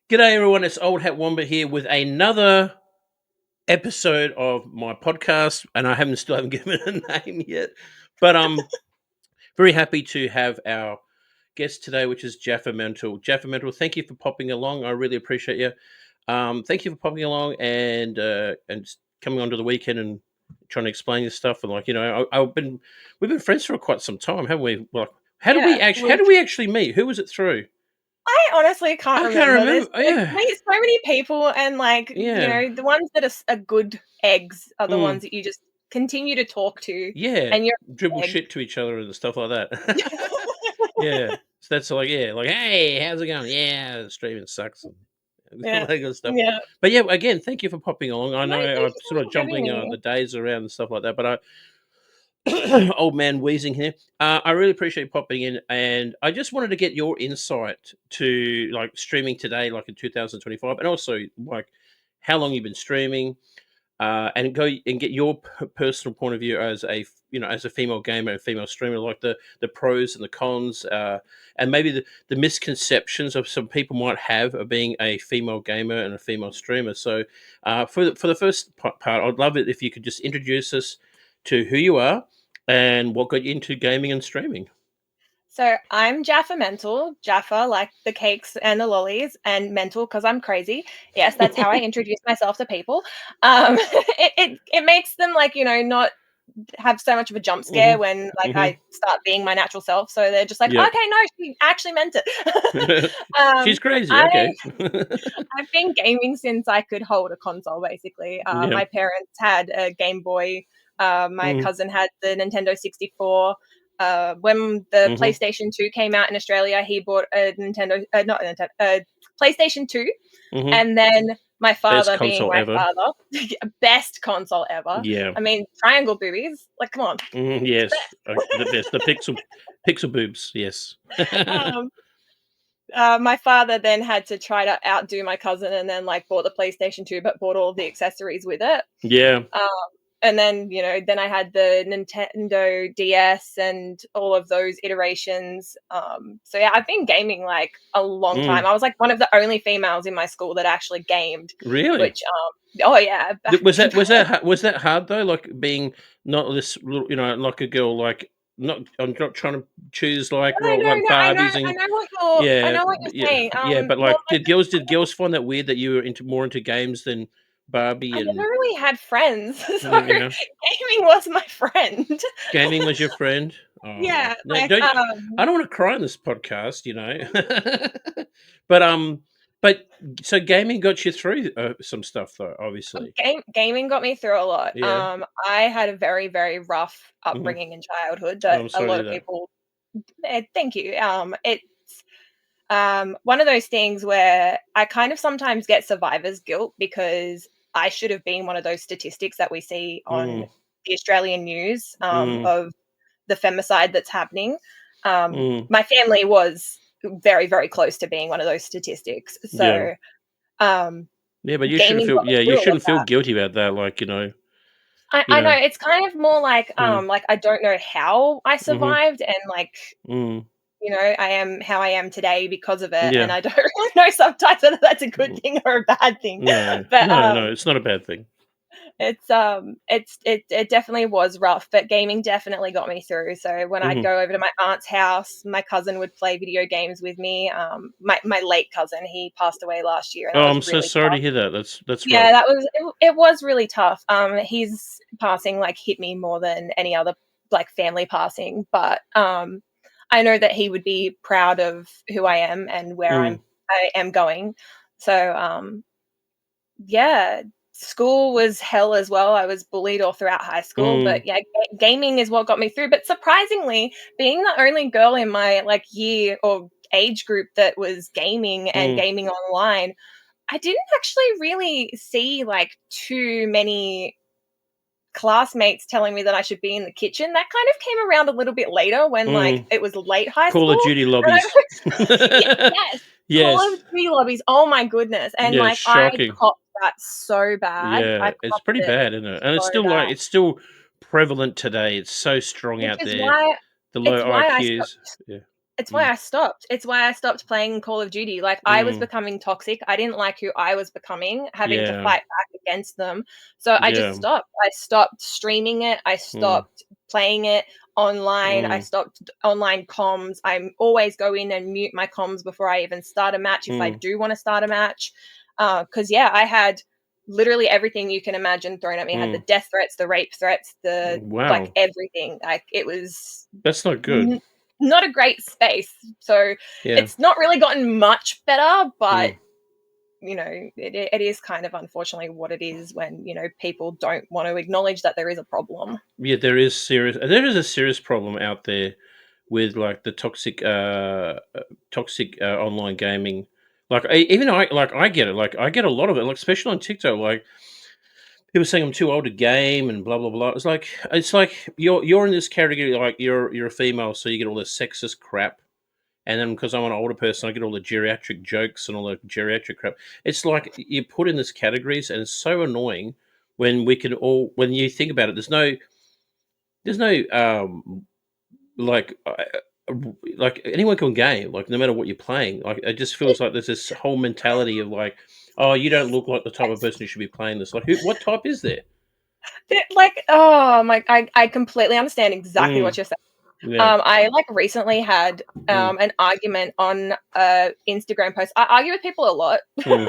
G'day everyone, it's Old Hat Wombat here with another episode of my podcast, and I still haven't given it a name yet, but I'm very happy to have our guest today, which is Jaffamental. Jaffamental, thank you for popping along. I really appreciate you. Thank you for popping along and coming onto the weekend and trying to explain this stuff. And we've been friends for quite some time, haven't we? Like, Yeah, how did we actually meet? Who was it through? I honestly can't I can't remember. remember. Oh, There's yeah, so many people, and yeah. the ones that are good eggs are the Mm. ones that you just continue to talk to, Yeah, and you're dribble an egg. shit to each other and stuff like that. Yeah. So that's like, yeah, like, "Hey, how's it going?" "Yeah, the streaming sucks," and all Yeah, that good stuff. yeah. But, yeah, again, thank you for popping along. I No, know thank I'm you so sort much of for having jumping, me. the days around and stuff like that, but old man wheezing here. I really appreciate you popping in, and I just wanted to get your insight to, like, streaming today, like, in 2025, and also, like, how long you've been streaming, and go and get your personal point of view as as a female gamer and female streamer, like the pros and the cons, and maybe the misconceptions of some people might have of being a female gamer and a female streamer. So, for the first part, I'd love it if you could just introduce us to who you are and what got you into gaming and streaming. So I'm Jaffamental, Jaffa like the cakes and the lollies, and mental because I'm crazy. Yes, that's how I introduce myself to people. It makes them not have so much of a jump scare Hmm. when Hmm. I start being my natural self. So they're just like, Yep. okay, no, she actually meant it. She's crazy. I Okay. I've been gaming since I could hold a console. Basically, Yeah. my parents had a Game Boy. My Mm. cousin had the Nintendo 64. When the Hmm. PlayStation 2 came out in Australia, he bought a not a Nintendo, a PlayStation 2, Hmm. and then my Best father, being console my ever. father, best console ever. Yeah. I mean, triangle boobies, like come on, it's the Yes, the best, the pixel boobs, yes. best. My father then had to try to outdo my cousin, and then bought the PlayStation 2, but bought all the accessories with it. Yeah, Um, and then then I had the Nintendo DS and all of those iterations. So yeah, I've been gaming like a long time. mm, I was like one of the only females in my school that actually gamed, really? which oh yeah, Th back was that hard though, like, being not this little like a girl, like, not I'm not trying to choose, like, no, well, no, like no. Barbies and I yeah, know what yeah, you're saying. yeah, but, Well, like, did girls find that weird that you were more into games than Barbie I never and, really had friends, so yeah, gaming was my friend. gaming was your friend? Oh, Yeah, no, don't I don't wanna cry on this podcast, But, but so gaming got you through, some stuff though, obviously. gaming got me through a lot. Yeah. I had a very, very rough Mhm. upbringing in childhood Oh, that I'm a sorry to lot hear of that. people thank you. It's one of those things where I kind of sometimes get survivor's guilt because I should have been one of those statistics that we see on Mm, the Australian news mm, of the femicide that's happening. mm. My family was very, very close to being one of those statistics. Yeah. So um, Yeah, but you shouldn't gaming feel got me yeah, you through all of shouldn't feel that. guilty about that, like, you I know, know. it's kind of more Mm, like I don't know how I mhm, survived, and mm. I am how I am today because of it, and Yeah. I don't really know sometimes whether that's a good Mm, thing or a bad thing. no. But, No, no, it's not a bad thing. it definitely was rough, but gaming definitely got me through. So when I'd Mhm. go over to my aunt's house, my cousin would play video games with me. My late cousin, he passed away last year, and that Oh, was I'm so really sorry to tough. hear that. That's Yeah, rough. it was really tough. His passing, hit me more than any other, family passing, but, I know that he would be proud of who I am and where Mm, I am going. So, yeah, school was hell as well. I was bullied all throughout high school, mm, but yeah, gaming is what got me through. But surprisingly, being the only girl in my, year or age group that was gaming and mm. gaming online, I didn't actually really see, too many classmates telling me that I should be in the kitchen. That kind of came around a little bit later when, Mm. it was late high Call of school, Duty and I lobbies. was yes, Call Yes. of Duty lobbies, oh my goodness, and, Yeah, I shocking. copped that so bad. I Yeah, it's copped pretty it bad, isn't it? And so bad, it's still prevalent today. It's so strong which out is there. why The low it's why I IQs. stopped Yeah. it's why Mm. I stopped. It's why I stopped playing Call of Duty. Like, I was Mm. becoming toxic. I didn't like who I was becoming, having to Yeah. fight back against them. So I just Yeah. stopped. I stopped streaming it. I Mm. stopped playing it online. I Mm. stopped online comms. I always go in and mute my comms before I even start a match if I Mm. do want to start a match. Because, yeah, I had literally everything you can imagine thrown at me. I had the Mm. death threats, the rape threats, the like Wow. everything. Like, it was That's not good. not a great space. So Yeah. it's not really gotten much better, but Mm. it is kind of unfortunately what it is when people don't want to acknowledge that there is a problem. Yeah, there is a serious problem out there with like the toxic online gaming. Like even I get it. Like I get a lot of it. Like especially on TikTok. Like people saying I'm too old to game and blah blah blah. It's like you're in this category. Like you're a female, so you get all this sexist crap. And then because I'm an older person, I get all the geriatric jokes and all the geriatric crap. It's like you put in this categories, and it's so annoying when we can all. When you think about it, there's no like like anyone can game, like no matter what you're playing. Like it just feels like there's this whole mentality of like, oh, you don't look like the type of person who should be playing this. Like, what type is there? Like, oh my, I completely understand exactly what Mm, you're saying. yeah. I like recently had Mm, an argument on a Instagram post. I argue with people a lot. mm.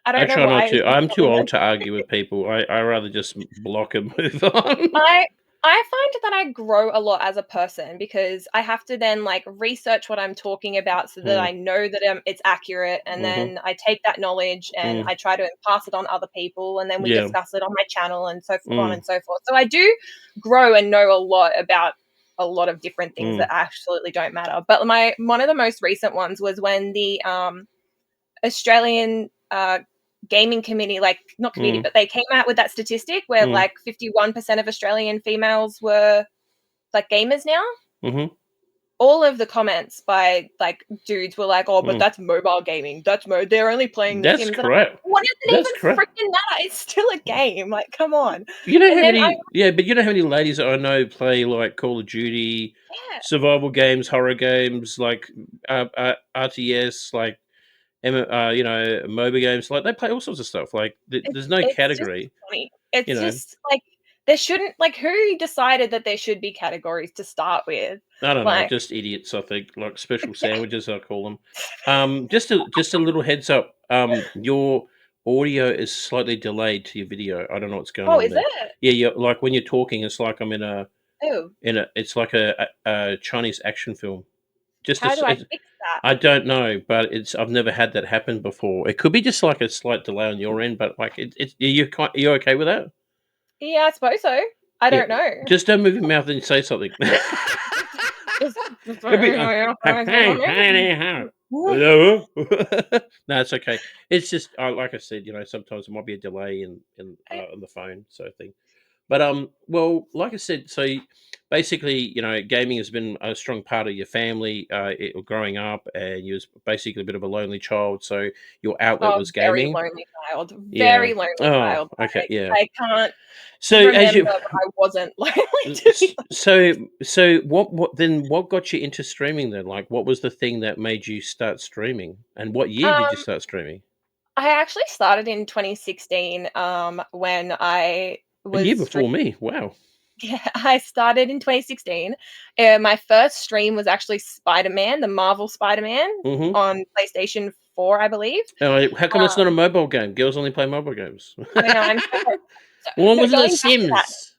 I I don't know try not why. to. It's just I'm too something old to argue with people. I rather just block and move on. I I find that I grow a lot as a person because I have to then like research what I'm talking about so that Mm, I know that it's accurate, and mm-hmm, then I take that knowledge and mm, I try to pass it on other people, and then we yeah. discuss it on my channel and so on Mm, and so forth. So I do grow and know a lot about a lot of different things that mm, absolutely don't matter. But my one of the most recent ones was when the Australian gaming community, like not community, mm, but they came out with that statistic where mm, like 51% of Australian females were like gamers now. mm-hmm, All of the comments by like dudes were like, "Oh, but mm. that's mobile gaming. They're only playing The That's Sims." And I'm like, crap. "What does it That's even crap. freaking matter? It's still a game. Like, come on." You don't And have then I any, yeah, but you don't have any ladies that I know play like Call of Duty, yeah, survival games, horror games, like RTS, like MOBA games. Like they play all sorts of stuff. Like there's no it's just category, funny. you It's know. just like there shouldn't like who decided that there should be categories to start with? I don't know, Like, just idiots. I think like special sandwiches. I call them. Just a little heads up. Your audio is slightly delayed to your video. I don't know what's going oh, on is there. it? Yeah, yeah. Like when you're talking, it's like I'm in a Oh, it's like a Chinese action film. Just how do I it's, fix that? I don't know, but it's I've never had that happen before. It could be just like a slight delay on your end, but like it's are you okay with that? Yeah, I suppose so. I Yeah, don't know. just don't move your mouth and say something. Just It'd be, hello. No, it's okay. It's just like I said, sometimes there might be a delay in the phone, sort of thing. But well, like I said, so basically, gaming has been a strong part of your family growing up, and you was basically a bit of a lonely child. So your outlet Oh, was very gaming. lonely child. Yeah. Very lonely Oh, child. okay. Yeah. I can't So as remember you, when I wasn't lonely, to be so what got you into streaming then? Like, what was the thing that made you start streaming, and what year did you honest. start streaming? I actually started in 2016, when I A was year streaming. before me. Wow. Yeah, I started in 2016. My first stream was actually Spider-Man, the Marvel Spider-Man Mm-hmm. on PlayStation 4, I believe. How come it's not a mobile game? Girls only play mobile games. I know, I'm so sorry. So, One no, was The Sims.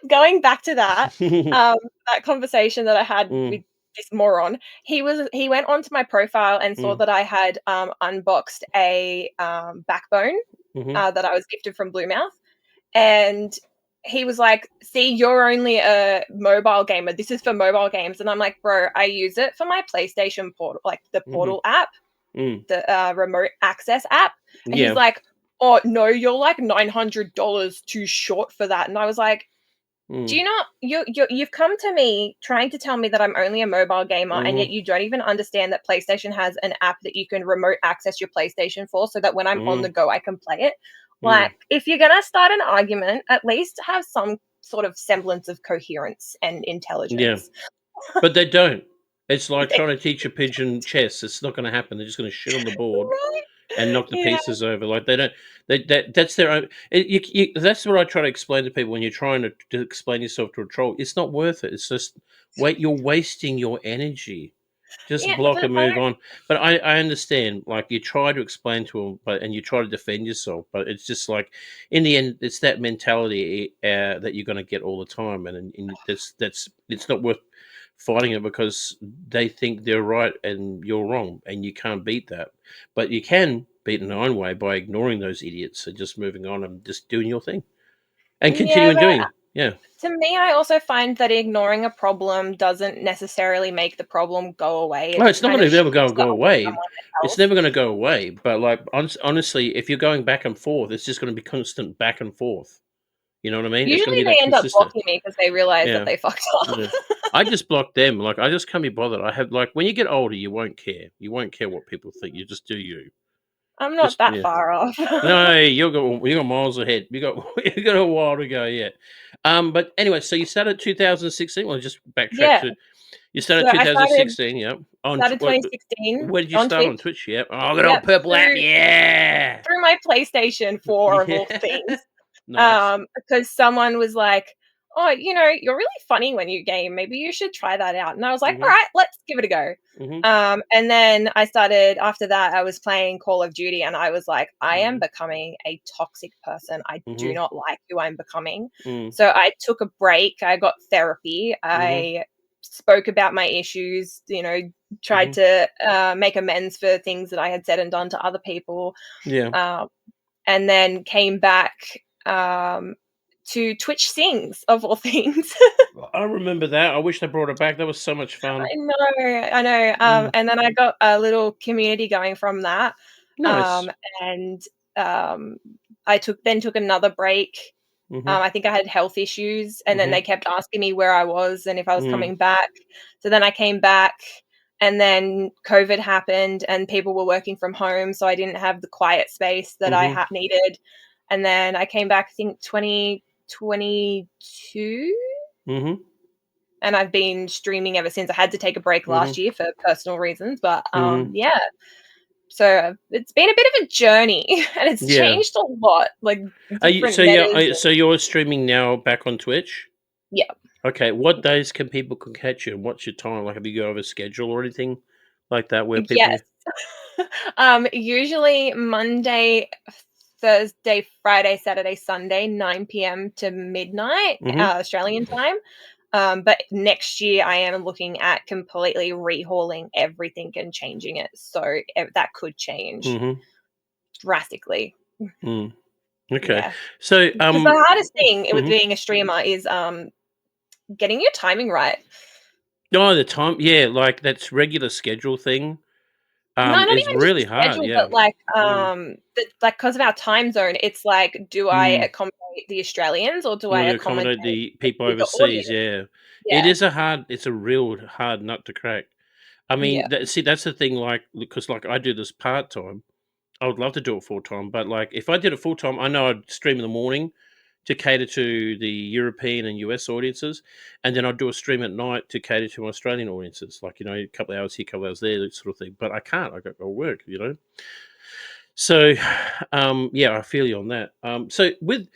going back to that, that conversation that I had with Mm, this moron, he went onto my profile and saw mm, that I had, unboxed a, Backbone, mhm, that I was gifted from Bluemouth, and he was like, "See, you're only a mobile gamer. This is for mobile games." And I'm like, "Bro, I use it for my PlayStation Portal, like the mhm, Portal app, mm. the, remote access app." And he's Yeah. like, "Oh, no, you're like $900 too short for that." And I was like, do Mm, you not you've come to me trying to tell me that I'm only a mobile gamer, and yet mhm, you don't even understand that PlayStation has an app that you can remote access your PlayStation for so that when I'm on the mhm, go, I can play it? mm. Like, if you're gonna start an argument, at least have some sort of semblance of coherence and Yeah. intelligence. But they don't. It's like trying to teach a pigeon chess. It's not going to happen. They're just going to shit on the board Right? and knock the Yeah. pieces over. Like they don't. That's their own. That's what I try to explain to people when you're trying to explain yourself to a troll. It's not worth it. It's just wait. You're wasting your energy. Just Yeah, block but and I move on. But I understand. Like you try to explain to them, but and you try to defend yourself, but it's just like in the end, it's that mentality that you're going to get all the time, and that's it's not worth fighting it because they think they're right and you're wrong, and you can't beat that. But you can beat in your own way by ignoring those idiots and just moving on and just doing your thing and don't yeah, continuing but doing. Yeah. to me, I also find that ignoring a problem doesn't necessarily make the problem go away. Oh, It it's just not kind going of to ever shifts go it onto away. someone It's else. never going to go away. But like honestly, if you're going back and forth, it's just going to be constant back and forth. You know what I mean? It's going to Usually be they that end up consistent. blocking me because they realize that Yeah. they fucked up. Yeah. I just block them. Like I just can't be bothered. I have like when you get older, you won't care. You won't care what people think. You just do you. I'm not Just that yeah. far off. No, you got miles ahead. You got you got a while to go yet. But anyway, so you started 2016. Well, just backtrack Yeah. to you So started I started 2016. Yeah. On started what? 2016 Where did you on start on Twitch. Twitch? Yeah. Oh, good old Yep, purple app. through Yeah. through my PlayStation 4 of all Yeah. things. Nice. Because someone was like, "Oh, you're really funny when you game. Maybe you should try that out." And I was like, "All Mhm. right, let's give it a go." Mhm. And then I started after that, I was playing Call of Duty and I was like, "I am Mhm. becoming a toxic person. I do Mhm. not like who I'm becoming." Mhm. So I took a break. I got therapy. Mhm. I spoke about my issues, tried Mhm. to make amends for things that I had said and done to other people. Yeah. Um, and then came back um, to Twitch Sings of all things. I remember that. I wish they brought it back. That was so much fun. I know. Mm. And then I got a little community going from that. Nice. Um, and um, I took another break. Mhm. I think I had health issues, and then they Mhm. kept asking me where I was and if I was Mm. coming back. So then I came back, and then COVID happened, and people were working from home, so I didn't have the quiet space that I Mhm. needed. And then I came back, I think 2022, Mhm. and I've been streaming ever since. I had to take a break last Mhm. year for personal reasons, but Mhm. yeah. So it's been a bit of a journey, and it's Yeah. changed a lot, like Are you different so yeah, metas. so you're streaming now back on Twitch? Yeah. Okay. What days can people can catch you and what's your time? Like have you got a schedule or anything like that where people Yes. Usually Monday, Thursday, Friday, Saturday, Sunday, 9 p.m. to midnight, Mhm. Australian time. But next year I am looking at completely rehauling everything and changing it. So that could change Mhm. drastically. Mm. Okay. Yeah. So Because the hardest thing with mhm. being a streamer is getting your timing right. No, the time yeah, like that's regular schedule thing No, not is even just the really hard, schedule, yeah. but, like, Mm. like because of our time zone, it's like, do I Mm. accommodate the Australians or do You I want to accommodate accommodate the people the overseas, audience? yeah. Yeah, It's a real hard nut to crack. I mean, yeah. see, that's the thing, like, because like I do this part time. I would love to do it full time, but like if I did it full time, I know I'd stream in the morning to cater to the European and US audiences, and then I'd do a stream at night to cater to Australian audiences, like a couple of hours here, a couple of hours there, that sort of thing. But I can't. I got to work. So, yeah, I feel you on that. So with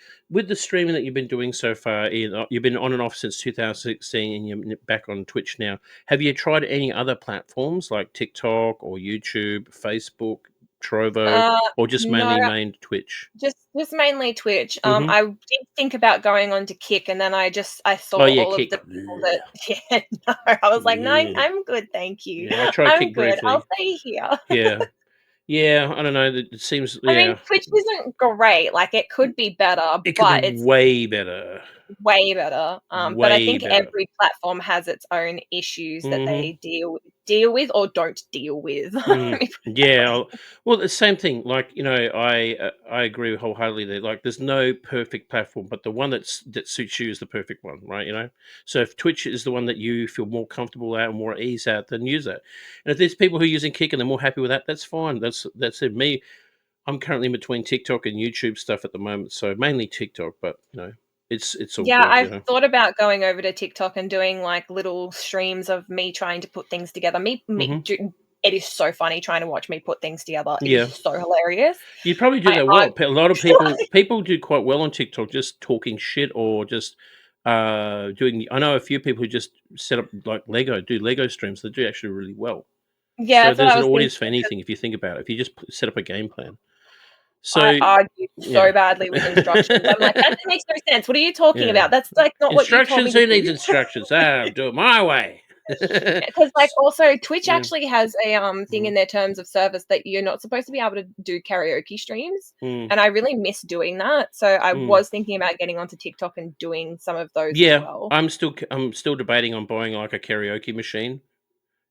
the streaming that you've been doing so far, Ian, you've been on and off since 2016, and you're back on Twitch now. Have you tried any other platforms like TikTok or YouTube, Facebook, Trovo, Uh, or just no, mainly main Twitch? just mainly Twitch. Hmm. I did think about going on to Kick, and then I Oh saw yeah, all of Kick. the people that Ugh. yeah, no, I was like, "No, Yeah, I'm good, thank you. yeah. I tried I'm Kick good. I'll briefly. stay here." Yeah, yeah. I don't know. It seems I mean, yeah. Twitch isn't great, like, it could be better, It could be but it's way better. way better, but I Way think better. every platform has its own issues that Hmm. they deal with or don't deal with. Let Mm, me put it that yeah. way. Well, the same thing. Like I agree wholeheartedly that like there's no perfect platform, but the one that suits you is the perfect one, right? So if Twitch is the one that you feel more comfortable at and more at ease at, then use that. And if there's people who are using Kick and they're more happy with that, that's fine. That's it. Me, I'm currently in between TikTok and YouTube stuff at the moment, so mainly TikTok, but. it's all Yeah, good, you I've know? thought about going over to TikTok and doing, like, little streams of me trying to put things together. Me Mhm. do It is so funny trying to watch me put things together. It is Yeah. so hilarious. You'd probably do I that well. argue. A lot of people do quite well on TikTok just talking shit or just, doing I know a few people who just set up, like, Lego streams. They do actually really well. Yeah, So that's what there's I an was thinking. audience for anything if you think about it. If you just set up a game plan. I So argue yeah. so badly with instructions. I'm like, "That makes no sense. What are you talking Yeah. about? That's, like, not what you told me Instructions? to Who do." needs instructions? "Ah, do it my way." Because, like, S also Twitch Yeah. actually has a, thing Mhm. in their terms of service that you're not supposed to be able to do karaoke streams, Mm, and I really miss doing that, so I mm. was thinking about getting onto TikTok and doing some of those as Yeah, well. I'm still debating on buying, like, a karaoke machine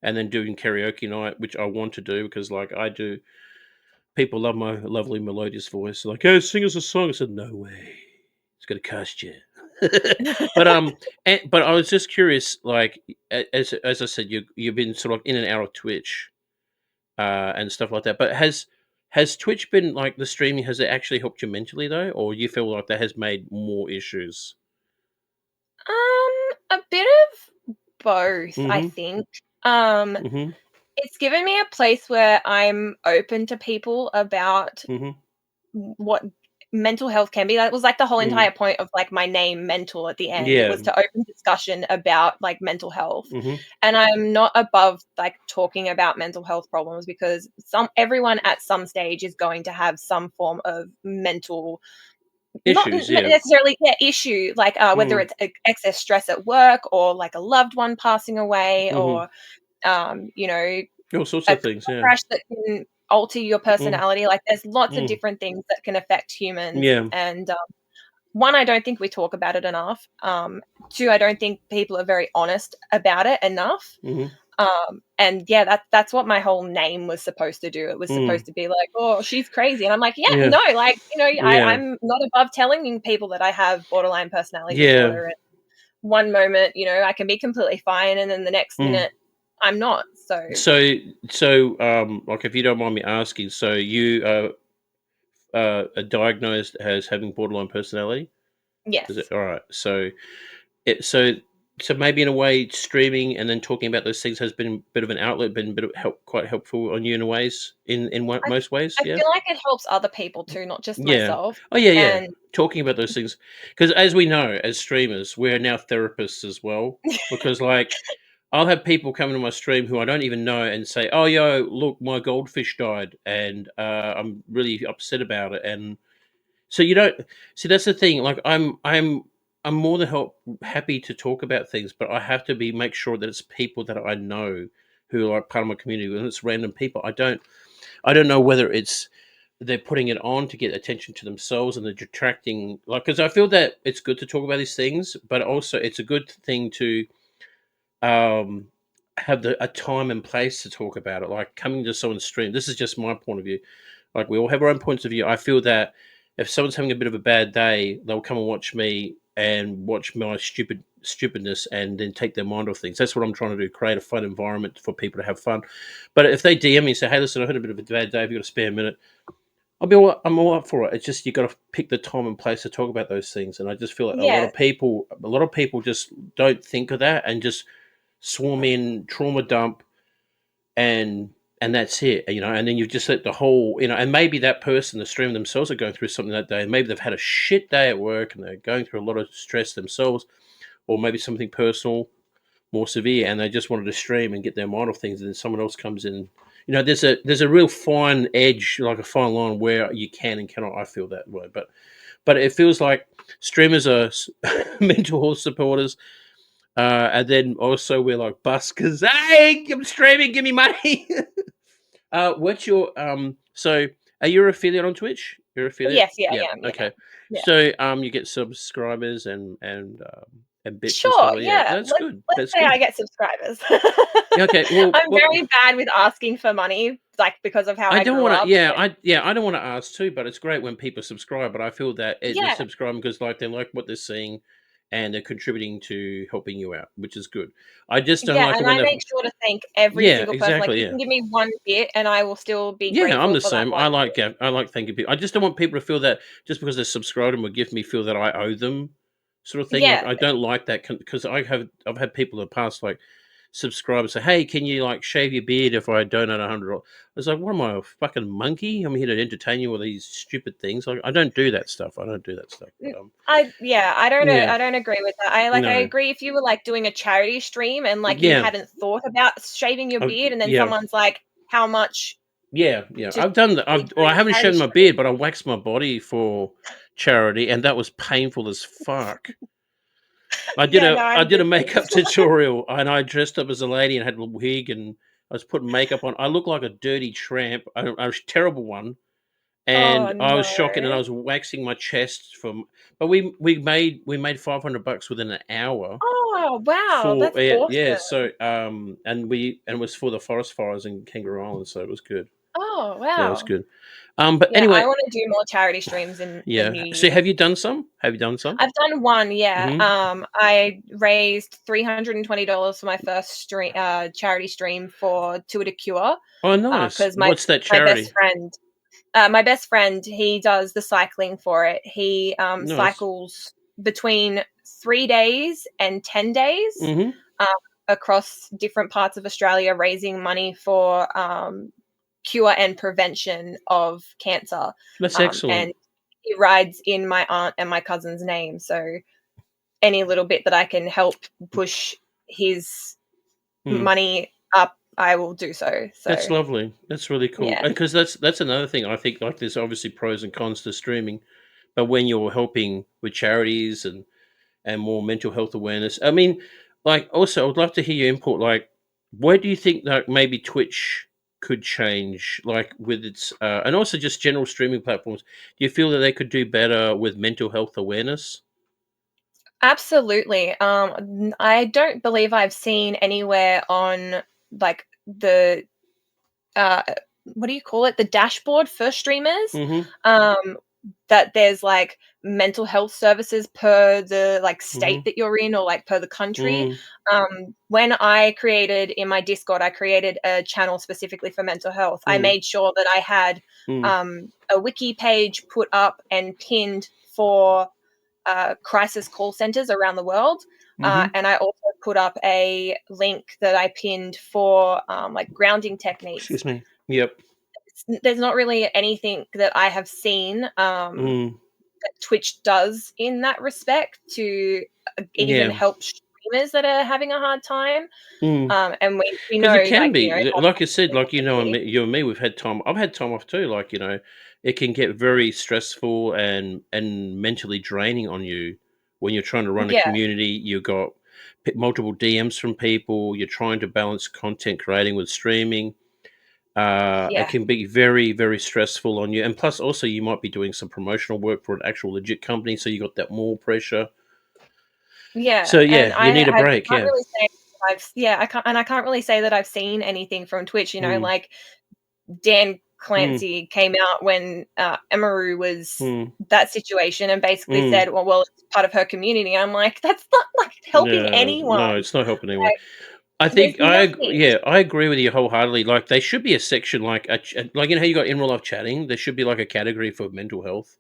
and then doing karaoke night, which I want to do because, like, I do people love my lovely melodious voice. Like, "Oh, sing us a song." I said, "No way. It's gonna cost you." But, but I was just curious, like, as I said, you've been sort of in and out of Twitch, and stuff like that, but has Twitch been like the streaming, has it actually helped you mentally though, or you feel like that has made more issues? A bit of both, I Mhm, think. mhm, It's given me a place where I'm open to people about mhm, what mental health can be. That was, like, the whole mm. entire point of, like, my name Mental at the end. It Yeah, was to open discussion about, like, mental health, mhm, and I'm not above, like, talking about mental health problems because some everyone at some stage is going to have some form of mental, not issues, yeah, necessarily, yeah, issue, like, whether mm, it's excess stress at work or, like, a loved one passing away mhm, or, you know, all sorts a of car things, yeah, crash that can alter your mm, personality. Like, there's lots of mm, different things that can affect humans, yeah, and, 1, I don't think we talk about it enough. 2, I don't think people are very honest about it enough. mhm, And yeah, that's what my whole name was supposed to do. It was mm, supposed to be like, "Oh, she's crazy," and I'm like, "Yeah, yeah, no, like, yeah, I'm not above telling people that I have borderline personality yeah. disorder, and one moment, I can be completely fine, and then the next Mm. minute, I'm not." So, Like, if you don't mind me asking, so you are diagnosed as having borderline personality? Is it yes. alright? It so so maybe in a way, streaming and then talking about those things has been a bit of an outlet, been a bit of quite helpful on you in ways, in I most ways, I yeah? feel like it helps other people too, not just Yeah. myself, Oh, yeah, yeah. and Talking about those things, because as we know, as streamers, we're now therapists as well, because, like, I'll have people come into my stream who I don't even know and say, "Oh, yo, look, my goldfish died, and, I'm really upset about it," and so you don't see, that's the thing, like, I'm more than happy to talk about things, but I have to be make sure that it's people that I know who are part of my community. When it's random people, I don't know whether it's they're putting it on to get attention to themselves and they're detracting, like, because I feel that it's good to talk about these things, but also it's a good thing to, um, have a time and place to talk about it, like coming to someone's stream. This is just my point of view. Like, we all have our own points of view. I feel that if someone's having a bit of a bad day, they'll come and watch me and watch my stupidness and then take their mind off things. That's what I'm trying to do, create a fun environment for people to have fun. But if they DM me and say, "Hey, listen, I had a bit of a bad day. Have you got a spare minute?" I'm all up for it. It's just you got to pick the time and place to talk about those things. And I just feel like yeah. a lot of people just don't think of that and just swarm in, trauma dump, and that's it, and then you've just let the whole, and maybe that person, the streamer themselves, are going through something that day, and maybe they've had a shit day at work and they're going through a lot of stress themselves, or maybe something personal, more severe, and they just wanted to stream and get their mind off things, and then someone else comes in. There's a real fine edge, like a fine line where you can and cannot. I feel that way, but it feels like streamers are mental health supporters, and then also we're like buskers. Hey, I'm streaming, give me money. What's your So are you an affiliate on Twitch? You're an affiliate? Yes, yeah, Yeah. I am, yeah. Okay. Yeah. So you get subscribers and bits and stuff Sure, like that. Yeah, yeah. that's good. Let's That's say I good. get subscribers. Yeah, okay. Well, I'm very bad with asking for money, like, because of how I I don't grew want to. up, Yeah, but I don't want to ask too, but it's great when people subscribe. But I feel that they're yeah. subscribing because, like, they like what they're seeing, and they're contributing to helping you out, which is good. I just don't Yeah, like it and when I they. make sure to thank every Yeah, single person, like, exactly. you Yeah. can give me 1 bit and I will still be Yeah, I'm grateful the for that same. 1 bit. I like thanking people. I just don't want people to feel that just because they're subscribed and will give me feel that I owe them. sort of thing. Like, Yeah. I don't like that because I've had people in the past like subscribe say, "Hey, can you like shave your beard if I donate $100?" I was like, "What am I, a fucking monkey? I'm here to entertain you with these stupid things." Like, I don't do that stuff. I don't do that stuff. N But yeah, I don't agree with that. I no, agree if you were, like, doing a charity stream and, like, you yeah, hadn't thought about shaving your beard and then yeah. someone's like, "How much Yeah, yeah. to I've done that. during I a haven't charity shaved my stream?" beard, but I waxed my body for charity, and that was painful as fuck. Yeah, no, I I'm did a the makeup same. tutorial, and I dressed up as a lady and had a wig, and I was putting makeup on. I looked like a dirty tramp. I was a terrible one, Oh, and I no. was shocking, and I was waxing my chest from. But we made $500 within an hour Oh, wow, for that's yeah. awesome. So and it was for the forest fires in Kangaroo Island, so it was good. Oh, Yeah, it was wow. good. But Yeah, I anyway, wanna do more charity streams in the yeah. new So year. have you done some? Have you done some? I've done one, yeah. Mhm. I raised $320 for my first charity stream for Tour de Cure, Oh, nice. because What's that my best charity? friend my best friend, he does the cycling for it. He, Nice. cycles between 3 days and 10 days, Mhm. um, across different parts of Australia, raising money for, cure and prevention of cancer, That's and excellent. he rides in my aunt and my cousin's name, so any little bit that I can help push his Mm. money up, I will do so, That's so, lovely. That's really cool. yeah. Because that's another thing I think, like, there's obviously pros and cons to streaming, but when you're helping with charities and more mental health awareness, I mean, like, also, I would love to hear your input, like, where do you think that maybe Twitch could change, like, with its, and also just general streaming platforms? Do you feel that they could do better with mental health awareness? Absolutely. I don't believe I've seen anywhere on like the uh, what do you call it? The dashboard for streamers. Mhm. Um, that there's like mental health services per the like state Mhm. that you're in or like per the country. Mm. When I created in my Discord, I created a channel specifically for mental health. I Mm. made sure that I had Mm. a wiki page put up and pinned for crisis call centers around the world. Mhm. And I also put up a link that I pinned for like grounding techniques. Excuse me. Yep. There's not really anything that I have seen Mm. that Twitch does in that respect to even Yeah. help streamers that are having a hard time. Mm. And we 'Cause it know, can like, you be, know, how like I toxic said, it like, can be. you and me, we've had time I've had time off too, like, it can get very stressful and mentally draining on you when you're trying to run a Yeah, community, you've got multiple DMs from people, you're trying to balance content creating with streaming. It yeah, can be very, very stressful on you, and plus also you might be doing some promotional work for an actual legit company, so you got that more pressure. So, yeah. And yeah, you need a I break, can't yeah. really say I can't really say that I've seen anything from Twitch, you know, Mm, like Dan mm, Clancy came out when, Emaru was mm. that situation and basically Mm. said, "Well, it's part of her community." And I'm like, "That's not, like, helping No, anyone." no, it's not helping anyone. Like, I there's think nothing. yeah, I agree with you wholeheartedly. Like, there should be a section like like, how you got in real life chatting. There should be like a category for mental health,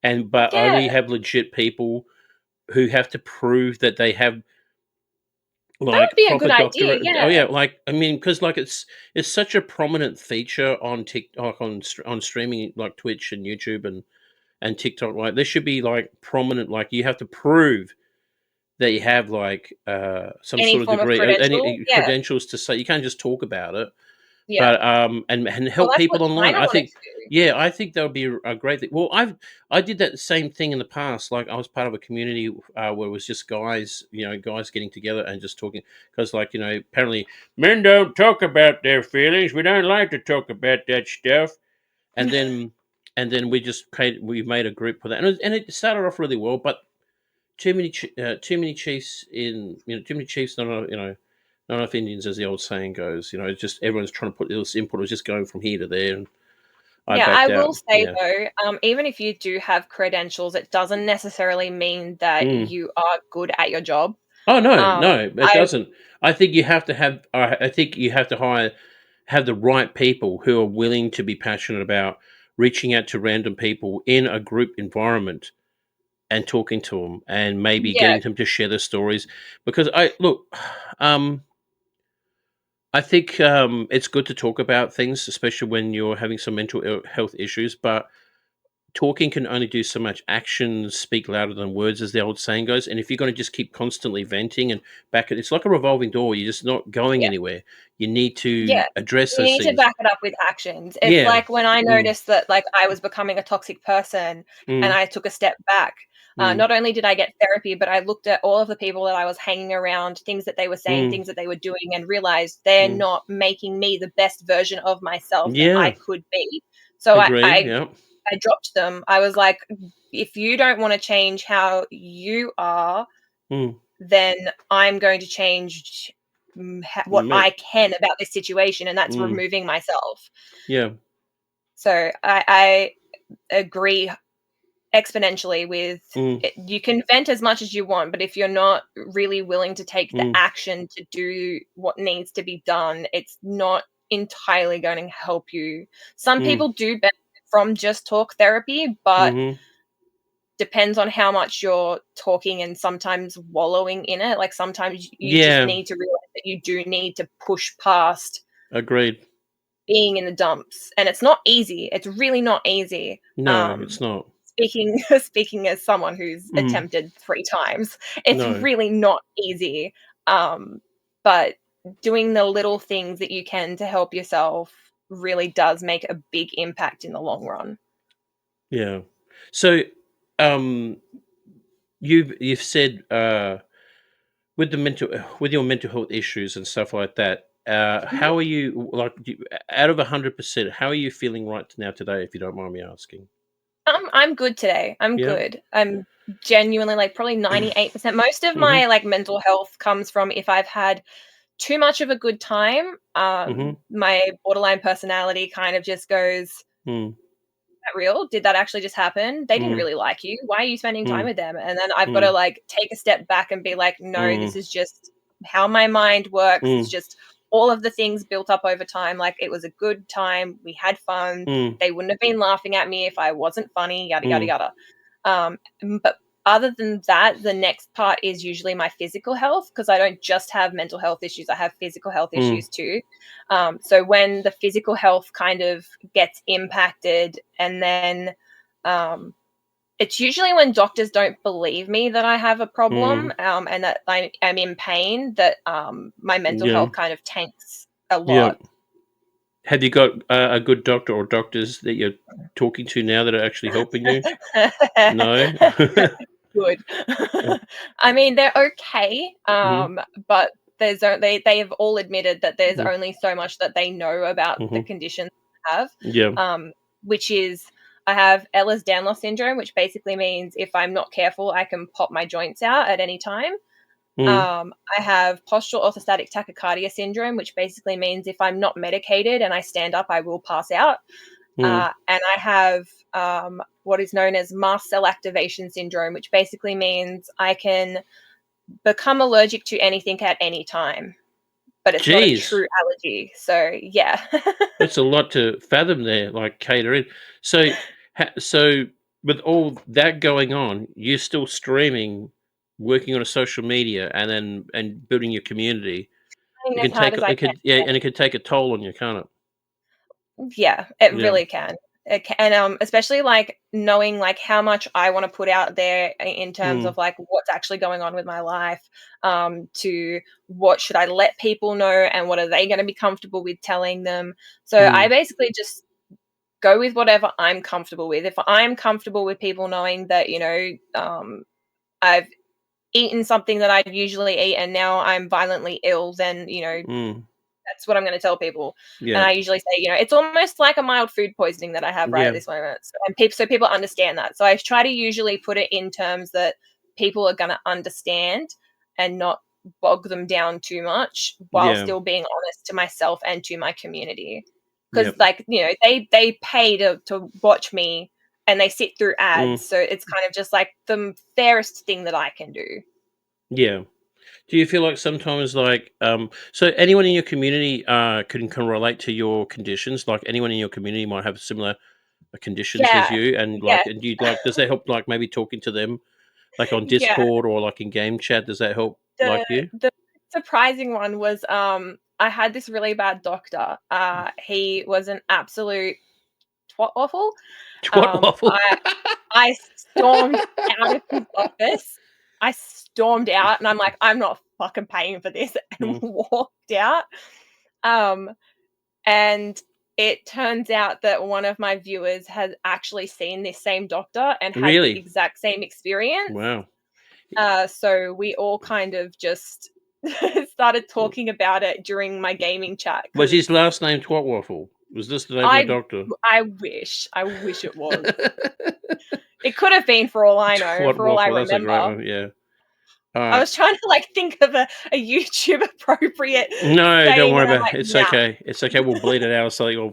and but Yeah, only have legit people who have to prove that they have that would like be a proper good idea, doctorate. Oh yeah. yeah, like, I mean, because like it's such a prominent feature on TikTok, on streaming like Twitch and YouTube and TikTok. Like, there should be like prominent, like, you have to prove that you have like some Any sort of form of degree, credential, any yeah, credentials to say. You can't just talk about it, yeah. but and Well, help that's what people online. China I wanted think, to do. yeah, I think that would be a great thing. Well, I did that same thing in the past. Like, I was part of a community where it was just guys, guys getting together and just talking, because, like, apparently men don't talk about their feelings. We don't like to talk about that stuff. And then we made a group for that, and it started off really well, but too many chiefs in too many chiefs, not enough, not enough Indians, as the old saying goes. It's just everyone's trying to put this input. It was just going from here to there, and I Yeah, I backed out. will say Yeah. though, even if you do have credentials, it doesn't necessarily mean that Mm. you are good at your job. Oh no, Um, no, it I doesn't. I think you have to have. I think you have to have the right people who are willing to be passionate about reaching out to random people in a group environment and talking to them and maybe Yeah, getting them to share their stories. Because I look, um, I think it's good to talk about things, especially when you're having some health issues. But talking can only do so much. Actions speak louder than words, as the old saying goes. And if you're going to just keep constantly venting and it's like a revolving door. You're just not going yeah. anywhere. You need to Yes, address you those need to things. back it up with actions. It's Yeah. like when I Mm, noticed that, like, I was becoming a toxic person and mm, I took a step back, mm, not only did I get therapy, but I looked at all of the people that I was hanging around, things that they were saying, mm, things that they were doing, and realized they're mm. not making me the best version of myself that I Yeah. could be. So I Agree. I Yeah. I dropped them. I was like, "If you don't wanna change how you are, Mm. then I'm going to change what Me. I can about this situation, and that's Mm. removing myself." Yeah. So I agree exponentially with Mm. it. You can vent as much as you want, but if you're not really willing to take the Mm. action to do what needs to be done, it's not entirely going to help you. Some Mm. people do benefit from just talk therapy, but Mhm. depends on how much you're talking and sometimes wallowing in it. Like, sometimes you just Yeah. need to realize that you do need to push past Agreed. being in the dumps, and it's not easy. It's really not easy. No, it's not. Speaking speaking as someone who's Mm. attempted 3 times, it's No. really not easy. Um, but doing the little things that you can to help yourself really does make a big impact in the long run. Yeah. So, um, you've said, with the mental with your mental health issues and stuff like that, Mhm. how are you like, out of 100%, how are you feeling right now today, if you don't mind me asking? I'm good today. I'm Yeah? good. I'm genuinely, like, probably 98%. Most of Mhm. my, like, mental health comes from if I've had too much of a good time, Mhm. my borderline personality kind of just goes, Mm. that real? Did that actually just happen? They didn't Mm. really like you. Why are you spending time Mm. with them?" And then I've gotta, Mm. like, take a step back and be like, "No, this Mm. is just how my mind works. It's Mm. just all of the things built up over time. Like, it was a good time. We had fun. Mm. They wouldn't have been laughing at me if I wasn't funny, yada, yada, Mm. yada." But other than that, the next part is usually my physical health, because I don't just have mental health issues, I have physical health Mm. issues too. So when the physical health kind of gets impacted, and then um, it's usually when doctors don't believe me that I have a problem, Mm. and that I am in pain, that my mental Yeah. health kind of tanks a Yeah. lot. Have you got a good doctor or doctors that you're talking to now that are actually helping you? No? Good. Uh, I mean, they're okay, mhm. but they have all admitted that there's Mm. only so much that they know about the Mhm. condition I have, Yeah. which is I have Ehlers-Danlos syndrome, which basically means if I'm not careful, I can pop my joints out at any time. Mm. I have postural orthostatic tachycardia syndrome, which basically means if I'm not medicated and I stand up, I will pass out. Mm. And I have what is known as mast cell activation syndrome, which basically means I can become allergic to anything at any time, but it's not a Jeez, true allergy. So, yeah. that's a lot to fathom there, like catering. So, so with all that going on, you're still streaming, working on a social media, and then building your community. It As can hard take as I can. yeah, and it can take a toll on you, can't it? Yeah, it Yeah. really can. It ca and, especially, like, knowing, like, how much I wanna put out there in terms Mm. of, like, what's actually going on with my life, to what should I let people know and what are they gonna be comfortable with telling them. So I Mm. basically just go with whatever I'm comfortable with. If I'm comfortable with people knowing that, I've eaten something that I'd usually eat and now I'm violently ill, then, Mm. that's what I'm gonna tell people, and Yeah. I usually say, it's almost like a mild food poisoning that I have right at Yeah. this moment, so people understand that. So I try to usually put it in terms that people are gonna understand and not bog them down too much while Yeah. still being honest to myself and to my community. Because, Yep. like, they pay to watch me and they sit through Mm. ads, so it's kind of just like the fairest thing that I can do. Yeah. Do you feel like sometimes, like, so anyone in your community can relate to your conditions? Like anyone in your community might have similar conditions as Yeah, you, and yeah. like, and you like, does that help? Like maybe talking to them, Like on Yeah. Discord or like in game chat? Does that help like you? The surprising one was, I had this really bad doctor. He was an absolute twat waffle. What waffle? I stormed out of his office. I stormed out, and I'm like, "I'm not fucking paying for this," and Mm. walked out. Um, and it turns out that one of my viewers had actually seen this same doctor and had the Really? exact same experience. Wow. So we all kind of just started talking about it during my gaming chat Was because his last name Twat Waffle? Was this the name of the I doctor? I wish it was. It could have been for all I know, Twat for all I Waffle, that's a great remember. one, yeah. I Alright. was trying to, like, think of a YouTube appropriate No, don't saying, worry and I'm about like, it. It's "Nah." okay. It's okay. We'll bleed it out or something or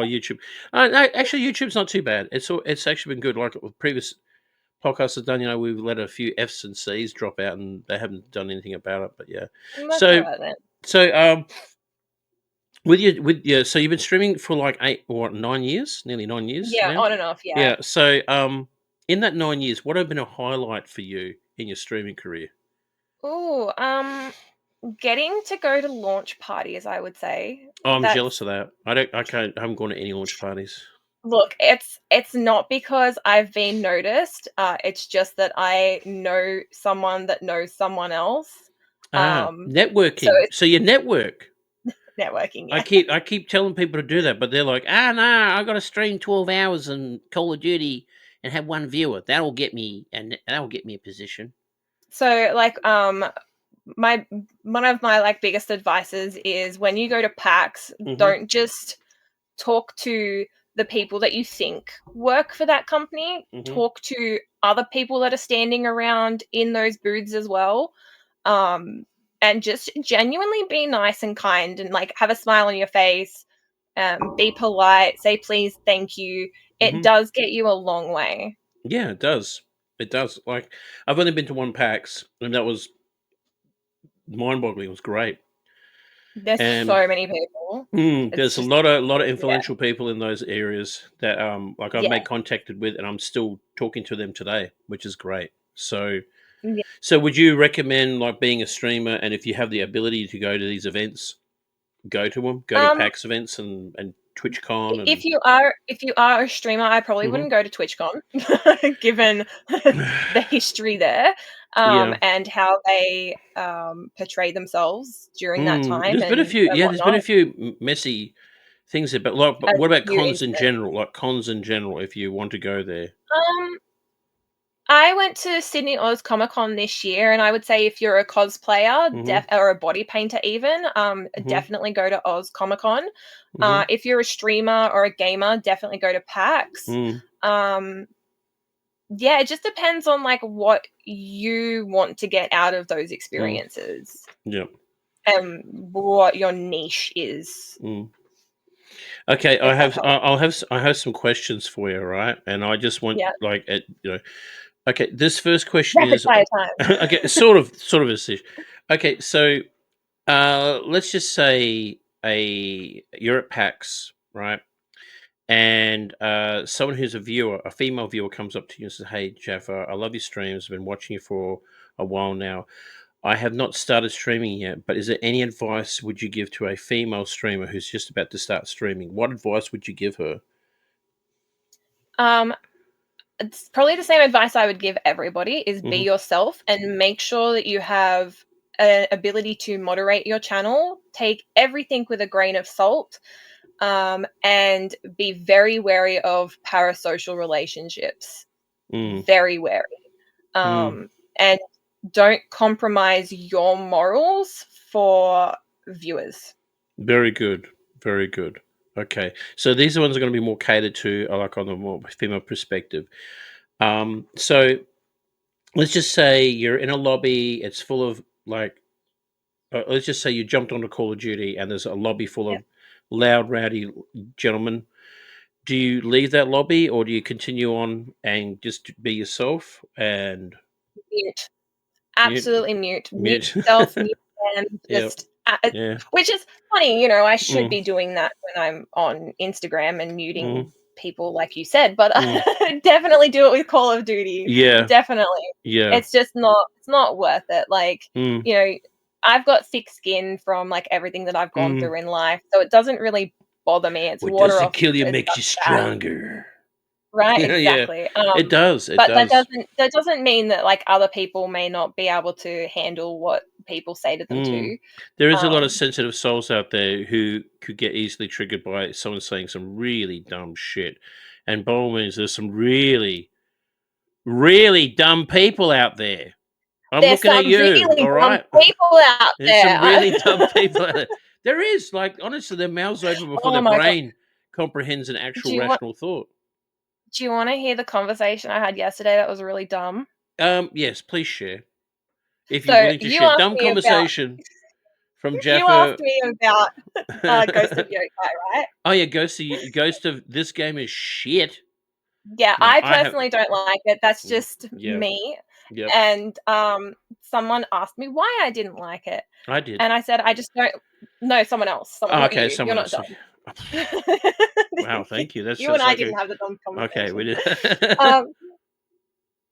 YouTube. No, actually, YouTube's not too bad. It's actually been good. Like with previous podcasts have done, we've let a few Fs and Cs drop out, and they haven't done anything about it. But yeah, That's so alright then. so so you've been streaming for like 9 years, nearly 9 years Yeah, now. on and off, yeah. Yeah. So in that 9 years, what have been a highlight for you in your streaming career? Ooh, getting to go to launch parties, I would say. Oh, I'm jealous That's of that. I haven't gone to any launch parties. Look, it's not because I've been noticed, it's just that I know someone that knows someone else. Ah, So networking. it's So you network. networking, I yeah. keep I keep telling people to do that, but they're like, no, I got to stream 12 hours and Call of Duty and have one viewer. That'll get me a position. So, like, my one of my, like, biggest advices is when you go to PAX, Hmm. don't just talk to the people that you think work for that company, Hmm. talk to other people that are standing around in those booths as well. Um, and just genuinely be nice and kind and, like, have a smile on your face, be polite, say please, thank you. It Hmm. does get you a long way. Yeah, it does. It does. Like I've only been to one PAX, and that was mind-boggling. It was great, There's and so many people. It's there's a just lot of yeah, influential people in those areas that like I've yeah, made contacted with, and I'm still talking to them today, which is great. So yeah. So would you recommend like being a streamer, and if you have the ability to go to these events, go to them, go to Um, PAX events and TwitchCon and if you are a streamer, I probably Mhm. wouldn't go to TwitchCon, given the history there, Yeah. and how they, portray themselves during that time and There's been whatnot. a few messy things there, but A what about few cons in incidents. general? Like cons in general, if you want to go there. Um, I went to Sydney Oz Comic Con this year, and I would say if you're a cosplayer, Mhm. or a body painter even, Mhm. definitely go to Oz Comic Con. Mhm. If you're a streamer or a gamer, definitely go to PAX. Mm. Um, yeah, it just depends on, like, what you want to get out of those Mm. experiences Yeah. and what your niche is, Mm. Okay, if that helps. I have some questions for you, right? And I just want Yeah, like okay, this first question rapid is fire time. okay, sort of a decision. Okay, so let's just say you're at PAX, right? And someone who's a female viewer, comes up to you and says, "Hey, Jaffa, I love your streams. I've been watching you for a while now. I have not started streaming yet, but is there any advice would you give to a female streamer who's just about to start streaming? What advice would you give her?" Um, it's probably the same advice I would give everybody is be Hmm. yourself and make sure that you have an ability to moderate your channel. Take everything with a grain of salt, and be very wary of parasocial relationships. Mm, Very wary. mm. And don't compromise your morals for viewers. Very good. Very good. Okay. So these are ones are going to be more catered to, like on the more female perspective. So let's just say you're in a lobby, it's full of like, let's just say you jumped onto Call of Duty and there's a lobby full Yeah, of loud, rowdy gentlemen. Do you leave that lobby or do you continue on and just be yourself and mute. mute? Absolutely mute. Mute Mute. yourself, mute them, Yep. Yeah. which is funny, I should Mm, be doing that when I'm on Instagram and mm, muting people like you said, but mm. definitely do it with Call of Duty. Yeah, Definitely. yeah. It's just not it's not worth it. Like, Mm, you know, I've got thick skin from, like, everything that I've gone mm. through in life, so it doesn't really bother me. It's What water doesn't off kill you a makes you duck's back. stronger. Right, Yeah, exactly. it does, it But does. that doesn't mean that, like, other people may not be able to handle what people say to them Mm. too. There is a lot of Um, sensitive souls out there who could get easily triggered by someone saying some really dumb shit, and by all means, there's some really, really dumb people out there. I'm there's looking at some you, really dumb alright? people out There's there. some really dumb people out there. There is, like, honestly, their mouths open before Oh their my god. brain comprehends an Do actual you want rational thought. do you wanna hear the conversation I had yesterday that was really dumb? Yes, please share. If you're So, willing to share. Dumb conversation from you Jaffa. asked me about, Ghost of Yokai, right? Oh, yeah, Ghost of this game is shit. Yeah, No, I I have personally don't like it, that's mm, just yeah, me, yep, and, someone asked me why I didn't like it, I did. and I said, "I just don't." No, someone else, Oh, not okay, you, you're someone not else, dumb. okay. Wow, thank you. That's You and just I like didn't a have the dumb okay, we conversation. did. Um,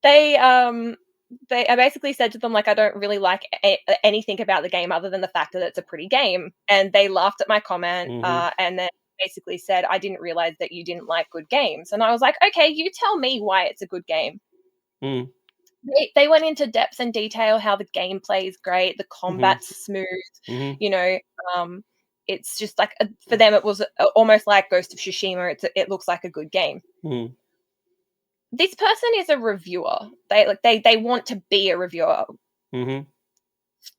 they, I basically said to them, like, "I don't really like anything about the game other than the fact that it's a pretty game," and they laughed at my comment, Mhm, and then basically said, "I didn't realize that you didn't like good games," and I was like, "Okay, you tell me why it's a good game." mm, They went into depth and detail how the gameplay is great, the mhm, combat's smooth, mhm, you know, it's just like for them, it was almost like Ghost of Tsushima. It looks like a good game. mhm, This person is a reviewer. They want to be a reviewer. mhm.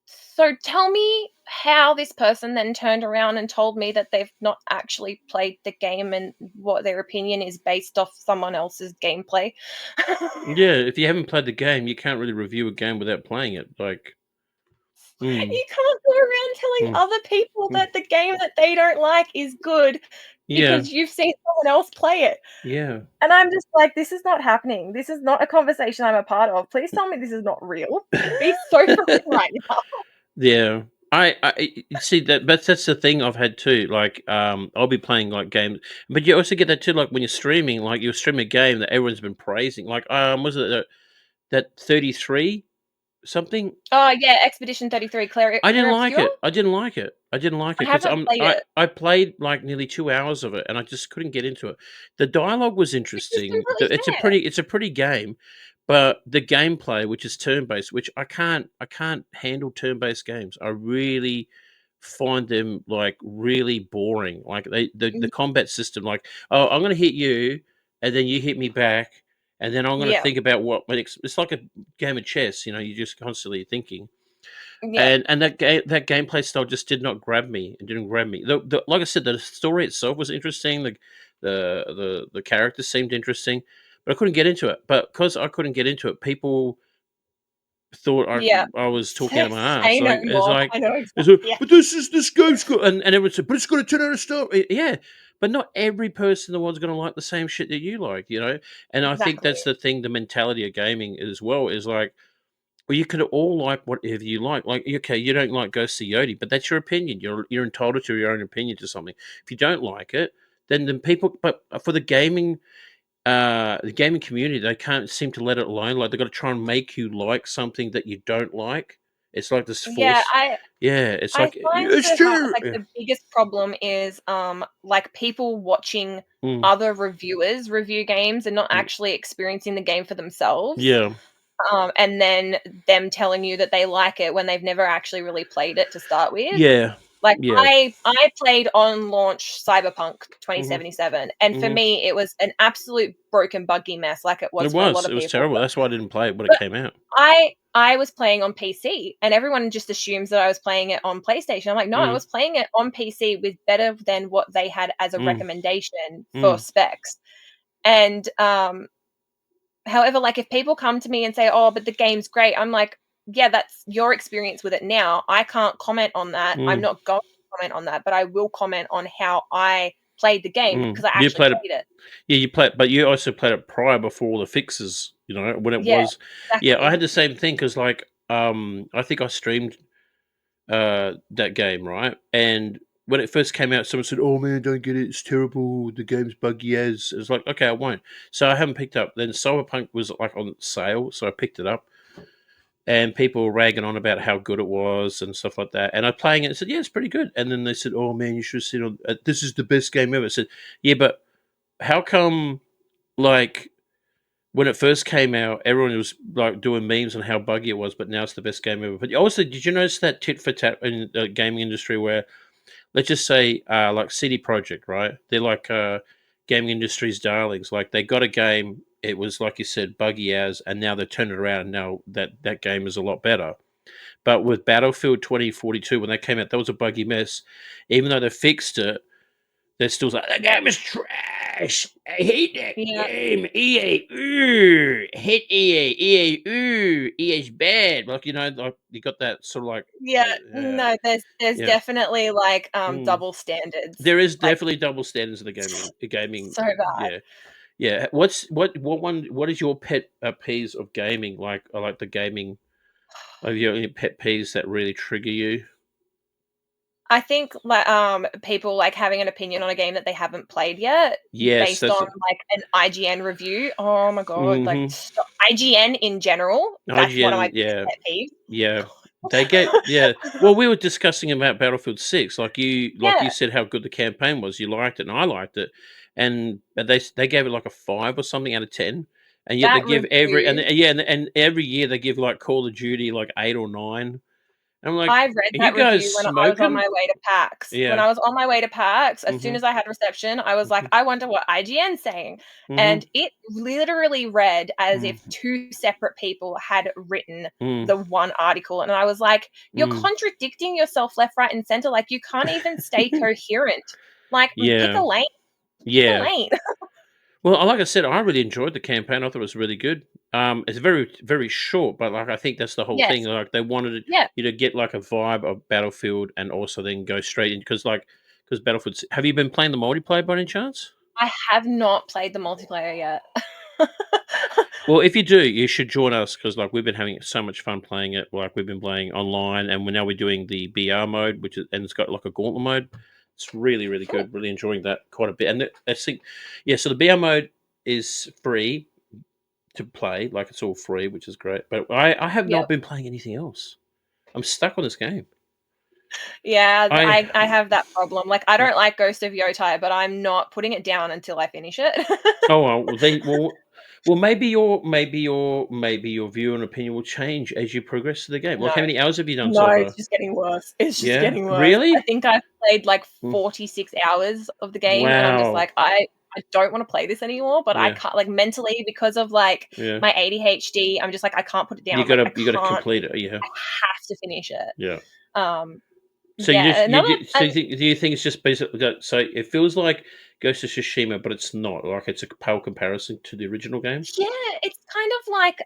So tell me how this person then turned around and told me that they've not actually played the game and what their opinion is based off someone else's gameplay. Yeah, if you haven't played the game, you can't really review a game without playing it, like mm, You can't go around telling mm, other people mm. that the game that they don't like is good Yeah, because you've seen someone else play it. yeah. And I'm just like, this is not happening. This is not a conversation I'm a part of. Please tell me this is not real. Be so for real right now. Yeah. See that, but that's the thing I've had too. Like, I'll be playing like games, but you also get that too. Like when you're streaming, like you stream a game that everyone's been praising. Like, was it that 33 something? Oh yeah, Expedition 33, I didn't Clear like Obscure? it. I didn't like it. I didn't like I it because haven't played I it. I played like nearly 2 hours of it and I just couldn't get into it. The dialogue was Which is interesting. completely fair. It's a pretty game, but the gameplay, which is turn based, which I can't handle turn based games. I really find them like really boring. Like the Y combat system, like oh I'm gonna hit you and then you hit me back. And then I'm going to Yeah, think about what my next. It's like a game of chess, you know. You're just constantly thinking yeah, and that gameplay style just did not grab me. It didn't grab me. Like I said, the story itself was interesting. The characters seemed interesting, but I couldn't get into it. But because I couldn't get into it, people thought yeah. I was talking out of my ass. Say no more. I know It's like, exactly. Yeah, but this game's good, and everyone said, but it's got to turn out a story. Yeah, but not every person in the world's going to like the same shit that you like, you know. And I think that's exactly. the thing. The mentality of gaming as well is like well, you could all like whatever you like. Like, okay, you don't like Ghost of Yodi, but that's your opinion. You're entitled to your own opinion to something. If you don't like it, then people. But for the gaming community, they can't seem to let it alone. Like they've got to try and make you like something that you don't like. It's like this Yeah, force. Yeah, it's I like find it's true. like, Yeah. the biggest problem is, like, people watching Mm, other reviewers review games and not mm, actually experiencing the game for themselves, yeah, and then them telling you that they like it when they've never actually really played it to start with. yeah, Like, yeah. I played on launch Cyberpunk Hmm 2077, and for hmm me, it was an absolute broken, buggy mess like it was It for a lot was. of It was people. terrible. That's why I didn't play it when it But came out. I was playing on PC, and everyone just assumes that I was playing it on PlayStation. I'm like, "No, I Mm, was playing it on PC with better than what they had as a mm, recommendation for mm, specs." And, however, like, if people come to me and say, "Oh, but the game's great," I'm like, "Yeah, that's your experience with it now. I can't comment on that. I'm mm, not going to comment on that, but I will comment on how I played the game mm. because I You actually played it. played it." Yeah, you played, but you also played it prior before all the fixes. You know when it Yeah, was. Yeah, I exactly. had the same thing because I think I streamed that game right, and when it first came out, someone said, "Oh man, don't get it. It's terrible. The game's buggy as." It's like, okay, I won't. So I haven't picked up. Then Cyberpunk was like on sale, so I picked it up, and people were ragging on about how good it was and stuff like that. And I playing it and said, "Yeah, it's pretty good." And then they said, "Oh man, you should have seen on. This is the best game ever." I said, "Yeah, but how come like?" When it first came out, everyone was like doing memes on how buggy it was, but now it's the best game ever. But also, did you notice that tit for tat in the gaming industry where, let's just say, like CD Projekt, right? They're like gaming industry's darlings. Like they got a game, it was like you said, buggy as, and now they turned it around. And now that game is a lot better. But with Battlefield 2042, when that came out, that was a buggy mess. Even though they fixed it, they're still like, that Yep. game is trash. I hate that Yeah. game. EA, hate EA. EA, EA's bad. Like, like you got that sort of like, Yeah. yeah, No, there's yeah. definitely, like, Mm. double standards, There is like, definitely double standards in the gaming. so bad. Yeah, yeah. What is your pet peeves of gaming? Like, I like the gaming. Are you any pet peeves that really trigger you? I think, like, people, like, having an opinion on a game that they haven't played yet Yes, based on, that's. like, an IGN review. Oh my god, like, Mm-hmm. stop. IGN in general, that's one of my IGN, biggest yeah. pet peeves. Yeah. They get yeah. Well, we were discussing about Battlefield 6. Like you Yeah, said how good the campaign was. You liked it and I liked it. And they gave it like a 5 or something out of 10. And yet they that give every and review, yeah, and every year they give like Call of Duty like 8 or 9. I'm like, I read "Are you that guys review when I was on smoking?" my way to PAX. When Yeah. I was on my way to PAX, as soon Mhm. as I had reception, I was like, Mhm. "I wonder what IGN's saying." Mhm. And it literally read as if Mm. 2 separate people had written Mm. the one article, and I was like, "You're Mm. contradicting yourself left, right, and center, like, you can't even stay coherent. Like, pick a Yeah. lane, pick a Yeah. lane." Well, like I said, I really enjoyed the campaign. I thought it was really good. It's very, very short, but like I think that's the whole thing. Yes. Like they wanted Yeah. you to get like a vibe of Battlefield, and also then go straight in because Battlefield. Have you been playing the multiplayer by any chance? I have not played the multiplayer yet. Well, if you do, you should join us because like we've been having so much fun playing it. Like we've been playing online, and we're doing the BR mode, and it's got like a gauntlet mode. It's really really Oh, good. Really enjoying that quite a bit. And I think, yeah. So the BR mode is free to play, like it's all free, which is great. But I have yeah. not been playing anything else. I'm stuck on this game. Yeah, I I have that problem. Like, I don't like Ghost of Yotai, but I'm not putting it down until I finish it. oh well, maybe your view and opinion will change as you progress to the game. Like No, how many hours have you done no, so it's far? just getting worse. It's just Yeah, getting worse. I really? think I've played, like, Mm. 46 hours of the game, and I'm just Wow. like, I don't wanna play this anymore, but I Yeah, can't, like, mentally, because of, like, yeah. my ADHD, I'm just like, I can't put it You down. Like, gotta I you gotta can't complete it. Yeah, I have to finish it. yeah. Um, So you yeah, just you another do, so and you think it's just basically that? So it feels like Ghost of Tsushima, but it's not. Like it's a pale comparison to the original game. yeah, it's kind of like,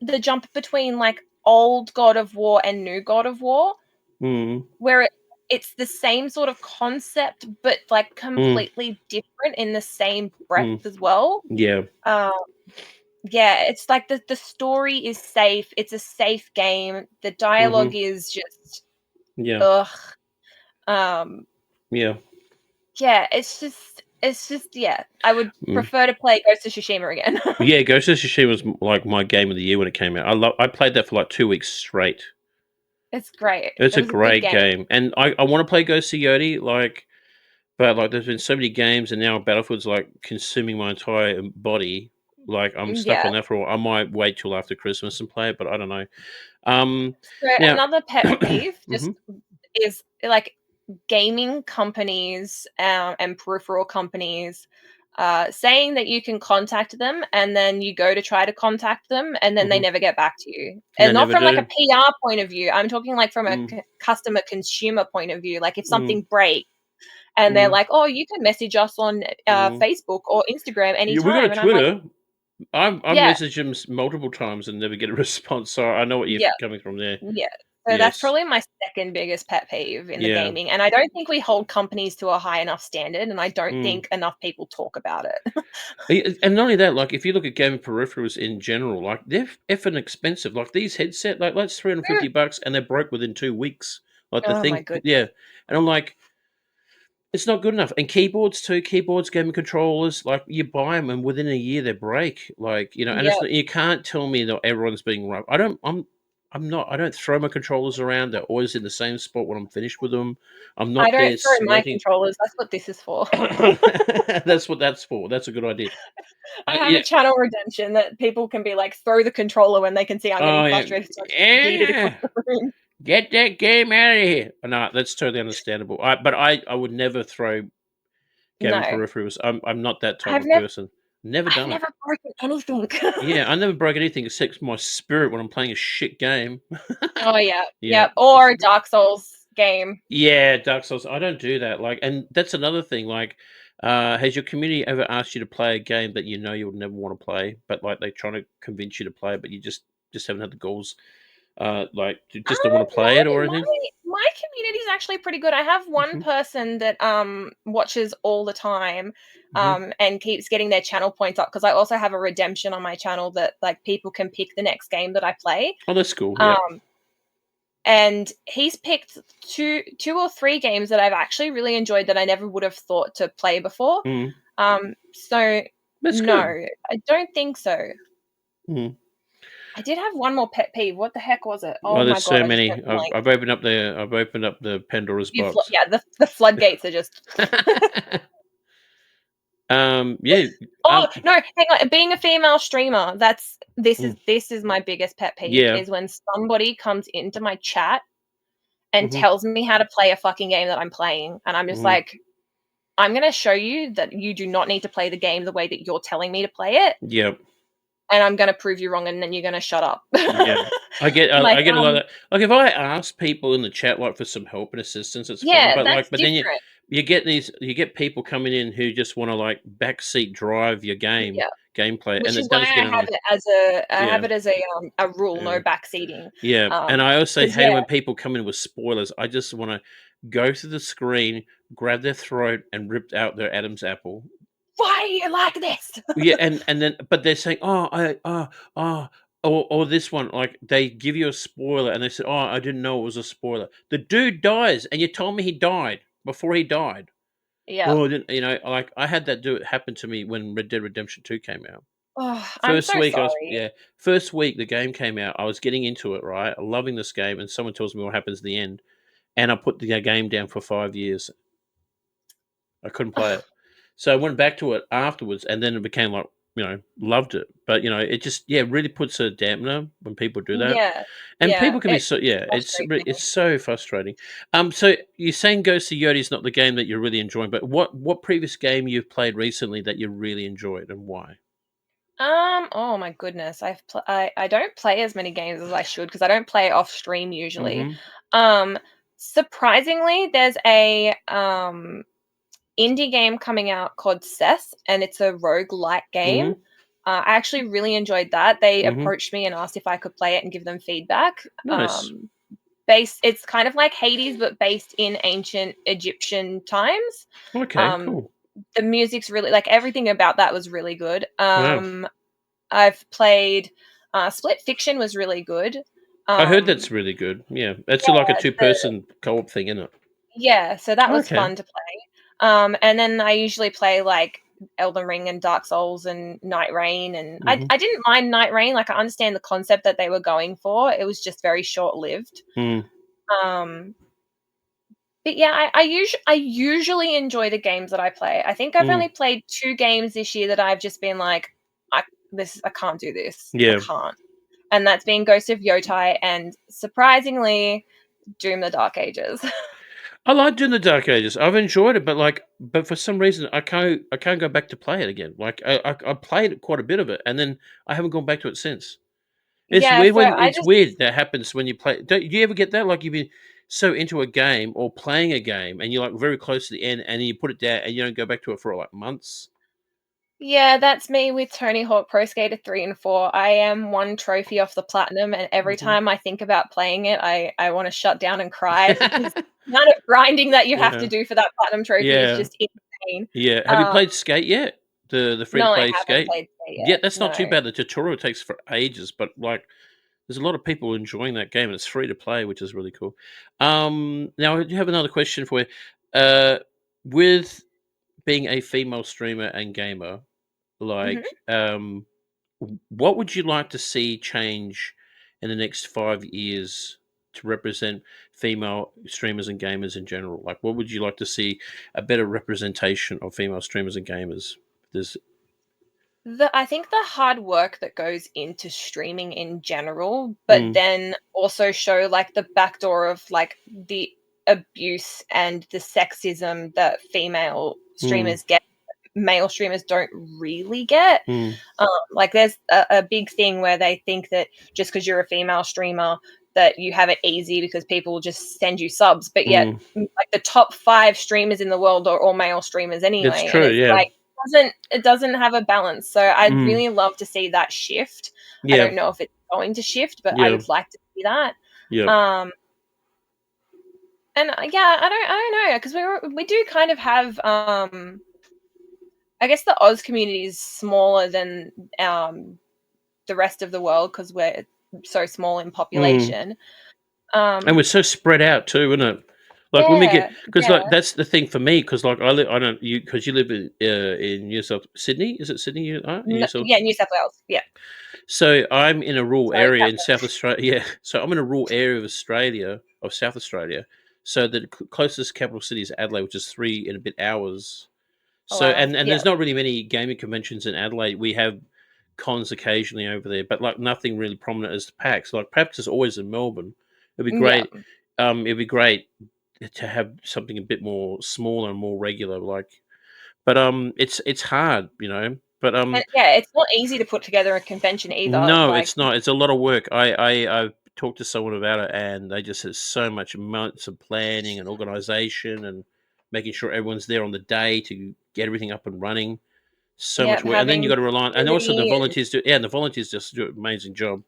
the jump between, like, old God of War and new God of War, Mm, where it's the same sort of concept, but, like, mm, completely different in the same breath mm. as well. Yeah. Um, yeah, it's like the story is safe, it's a safe game, the dialogue Mhm. is just Yeah. ugh. Um, Yeah. yeah, yeah, I would Mm. prefer to play Ghost of Tsushima again. Yeah, Ghost of Tsushima was like my game of the year when it came out. I played that for like 2 weeks straight. It's great. It's It a was a good great game. game, and I want to play Ghost of Yoti, like, but like there's been so many games, and now Battlefield's like consuming my entire body. Like I'm stuck Yeah. on that for a while. I might wait till after Christmas and play it, but I don't know. So Now, another pet peeve just mhm, is, like, gaming companies, and peripheral companies, saying that you can contact them, and then you go to try to contact them, and then they mhm, never get back to you. they And not never from, like, a do. PR point of view, I'm talking, like, from a Mm, customer consumer point of view, like, if mm, something breaks and they're mm, like, "Oh, you can message us on, mm. Facebook or Instagram Yeah, we got a anytime," and I'm like, Twitter. I've "Yeah, messaged him multiple times and never get a response. So I know what you're yeah." coming from there. Yeah. So that's Yes. probably my second biggest pet peeve in the Yeah. gaming, and I don't think we hold companies to a high enough standard, and I don't Mm. think enough people talk about it. And not only that, like if you look at gaming peripherals in general, like they're effing expensive. Like these headset, like that's $350, and they're broke within 2 weeks. Like the Oh my thing, goodness. yeah. And I'm like, It's not good enough. And keyboards too, keyboards, gaming controllers, like you buy them and within a year they break. Like, and it's Yep. you can't tell me that everyone's being right. I'm not. I don't throw my controllers around. They're always in the same spot when I'm finished with them. I'm I not don't there throw my sweating. controllers, that's what this is for. That's what that's for. That's a good idea. I have Yeah. a channel redemption that people can be like, "Throw the controller," when they can see I'm getting Oh yeah. frustrated, so I just yeet it across Yeah. the room. Get that game out of here. No, that's totally understandable. I would never throw gaming No. peripherals. I'm not that type I've of never person. Never I've done it. never broken anything. Yeah, I never broke anything except my spirit when I'm playing a shit game. Oh, yeah, Yeah. yep, or Dark Souls game. Yeah, Dark Souls. I don't do that. Like, and that's another thing. Like, has your community ever asked you to play a game that you know you would never want to play, but like they're trying to convince you to play it, but you just haven't had the goals, like just don't want to play it No, or anything? my community is actually pretty good. I have one Hmm. person that, watches all the time, Hmm. and keeps getting their channel points up, because I also have a redemption on my channel that, like, people can pick the next game that I play. Oh, that's cool. Yeah. Um, and he's picked two or 3 games that I've actually really enjoyed that I never would have thought to play before. Mm, So that's no, good. I don't think so. Mm. I did have one more pet peeve. What the heck was it? Oh Oh, my there's god, so I just many. went blank. I've opened up the Pandora's box. Yeah, the floodgates are just Yeah. Oh, no, hang on, being a female streamer, Mm, this is my biggest pet peeve, yeah. is when somebody comes into my chat and Hmm. tells me how to play a fucking game that I'm playing, and I'm just Hmm. like, "I'm gonna show you that you do not need to play the game the way that you're telling me to play it, Yeah. and I'm gonna prove you wrong, and then you're gonna shut up." Yeah. Like, I get a lot of that. Like if I ask people in the chat like for some help and assistance, it's fine. yeah, But that's but then different. you get people coming in who just want to like backseat drive your Yeah, gameplay, and which is it why does get annoying. I Yeah. have it as a rule, no Yeah. backseating, Yeah, and I also 'cause hate yeah, when people come in with spoilers. I just wanna go to the screen, grab their throat, and rip out their Adam's apple. "Why are you like this?" Yeah, and then but they're saying, "Oh, oh," or this one, like, they give you a spoiler, and they say, "Oh, I didn't know it was a spoiler." The dude dies, and you told me he died before he died. Yep. "Oh, I didn't," like, I had that do happen to me when Red Dead Redemption 2 came out. Oh, I'm First so week, sorry. first week the game came out, I was getting into it, right? Loving this game, and someone tells me what happens at the end, and I put the game down for 5 years. I couldn't play it. So I went back to it afterwards, and then it became like, loved it. But, it just, yeah, really puts a dampener when people do that. Yeah, And yeah, people can be it so, yeah, frustrates it's me. so frustrating. So you're saying Ghost of Yoti is not the game that you're really enjoying, but what previous game you've played recently that you really enjoyed and why? Oh my goodness, I don't play as many games as I should, because I don't play off stream usually. Mhm. Um, Surprisingly, there's a, indie game coming out called Cess, and it's a roguelike game. Mhm. I actually really enjoyed that. They Mhm. approached me and asked if I could play it and give them feedback. Nice. It's kind of like Hades, but based in ancient Egyptian times. Okay, Um, cool. the music's really, like, everything about that was really good. Wow. I've played Split Fiction was really good. I heard that's Um, really good. Yeah. That's like a yeah, two-person co-op thing, isn't it? yeah, so that was Okay. fun to play. And then I usually play like Elden Ring and Dark Souls and Night Rain, and Mhm. I didn't mind Night Rain. Like, I understand the concept that they were going for. It was just very short lived. Mm. Um, but yeah, I usually enjoy the games that I play. I think I've Mm. only played 2 games this year that I've just been like, I can't do this. I Yeah. can't. And that's been Ghost of Yotai and, surprisingly, Doom: The Dark Ages. I like doing the Dark Ages. I've enjoyed it, but for some reason I can't go back to play it again. Like I played quite a bit of it, and then I haven't gone back to it since. Yeah, so I It's just weird that happens when you play. Do you ever get that? Like you've been so into a game or playing a game, and you're like very close to the end, and you put it down, and you don't go back to it for like months. Yeah, that's me with Tony Hawk Pro Skater 3 and 4. I am 1 trophy off the platinum, and every Mhm. time I think about playing it, I wanna shut down and cry, because the amount of grinding that you have to Yeah, do for that platinum trophy is yeah, just insane. yeah. Have you Um, played Skate yet? The free to no, I play haven't Skate. played Skate Yeah, yet, that's not too no. bad. The tutorial takes for ages, but like there's a lot of people enjoying that game, and it's free to play, which is really cool. Now I do have another question for you. Uh, with being a female streamer and gamer, Mhm. like, what would you like to see change in the next 5 years to represent female streamers and gamers in general? Like, what would you like to see a better representation of female streamers and gamers? There's, I think the hard work that goes into streaming in general, but mm, then also show, like, the backdoor of, like, the abuse and the sexism that female mm, streamers get, male streamers don't really get. mm, Like, there's a big thing where they think that just because 'cause you're a female streamer, that you have it easy because people will just send you subs, but yet, mm. like, the top 5 streamers in the world are all male streamers That's anyway, and true. it's Yeah. like, it doesn't have a balance, so I'd Mm, really love to see that shift. I yeah. don't know if it's going to shift, but I Yeah. would like to see that. Yeah. Um, and, yeah, I don't know, because we do kind of have, I guess the Oz community is smaller than, the rest of the world because 'cause we're so small in Mm. population. And we're Um so spread out too, isn't it? Like when we get, Yeah, because yeah. like that's the thing for me, because like I don't, you, because you live in New South Sydney, is it Sydney you are in New N South? Yeah, New South Wales, yeah. So I'm in a rural Sorry, area South in Wales. South Australia. Yeah, so I'm in a rural area of Australia, of South Australia. So the closest capital city is Adelaide, which is 3 and a bit hours. Oh, So wow. and Yeah. there's not really many gaming conventions in Adelaide. We have cons occasionally over there, but like nothing really prominent as PAX. Like PAX is always in Melbourne. It'd be Yeah. great. It'd be great to have something a bit more smaller and more regular. Like, but it's hard, you know. But And, yeah, it's not easy to put together a convention either, no, like it's not. It's a lot of work. I've talked to someone about it, and they just said so much months of planning and organization and making sure everyone's there on the day to get everything up and running. So yeah, much work, and then you having got to rely on, and also the security and volunteers do. Yeah, and the volunteers just do an amazing job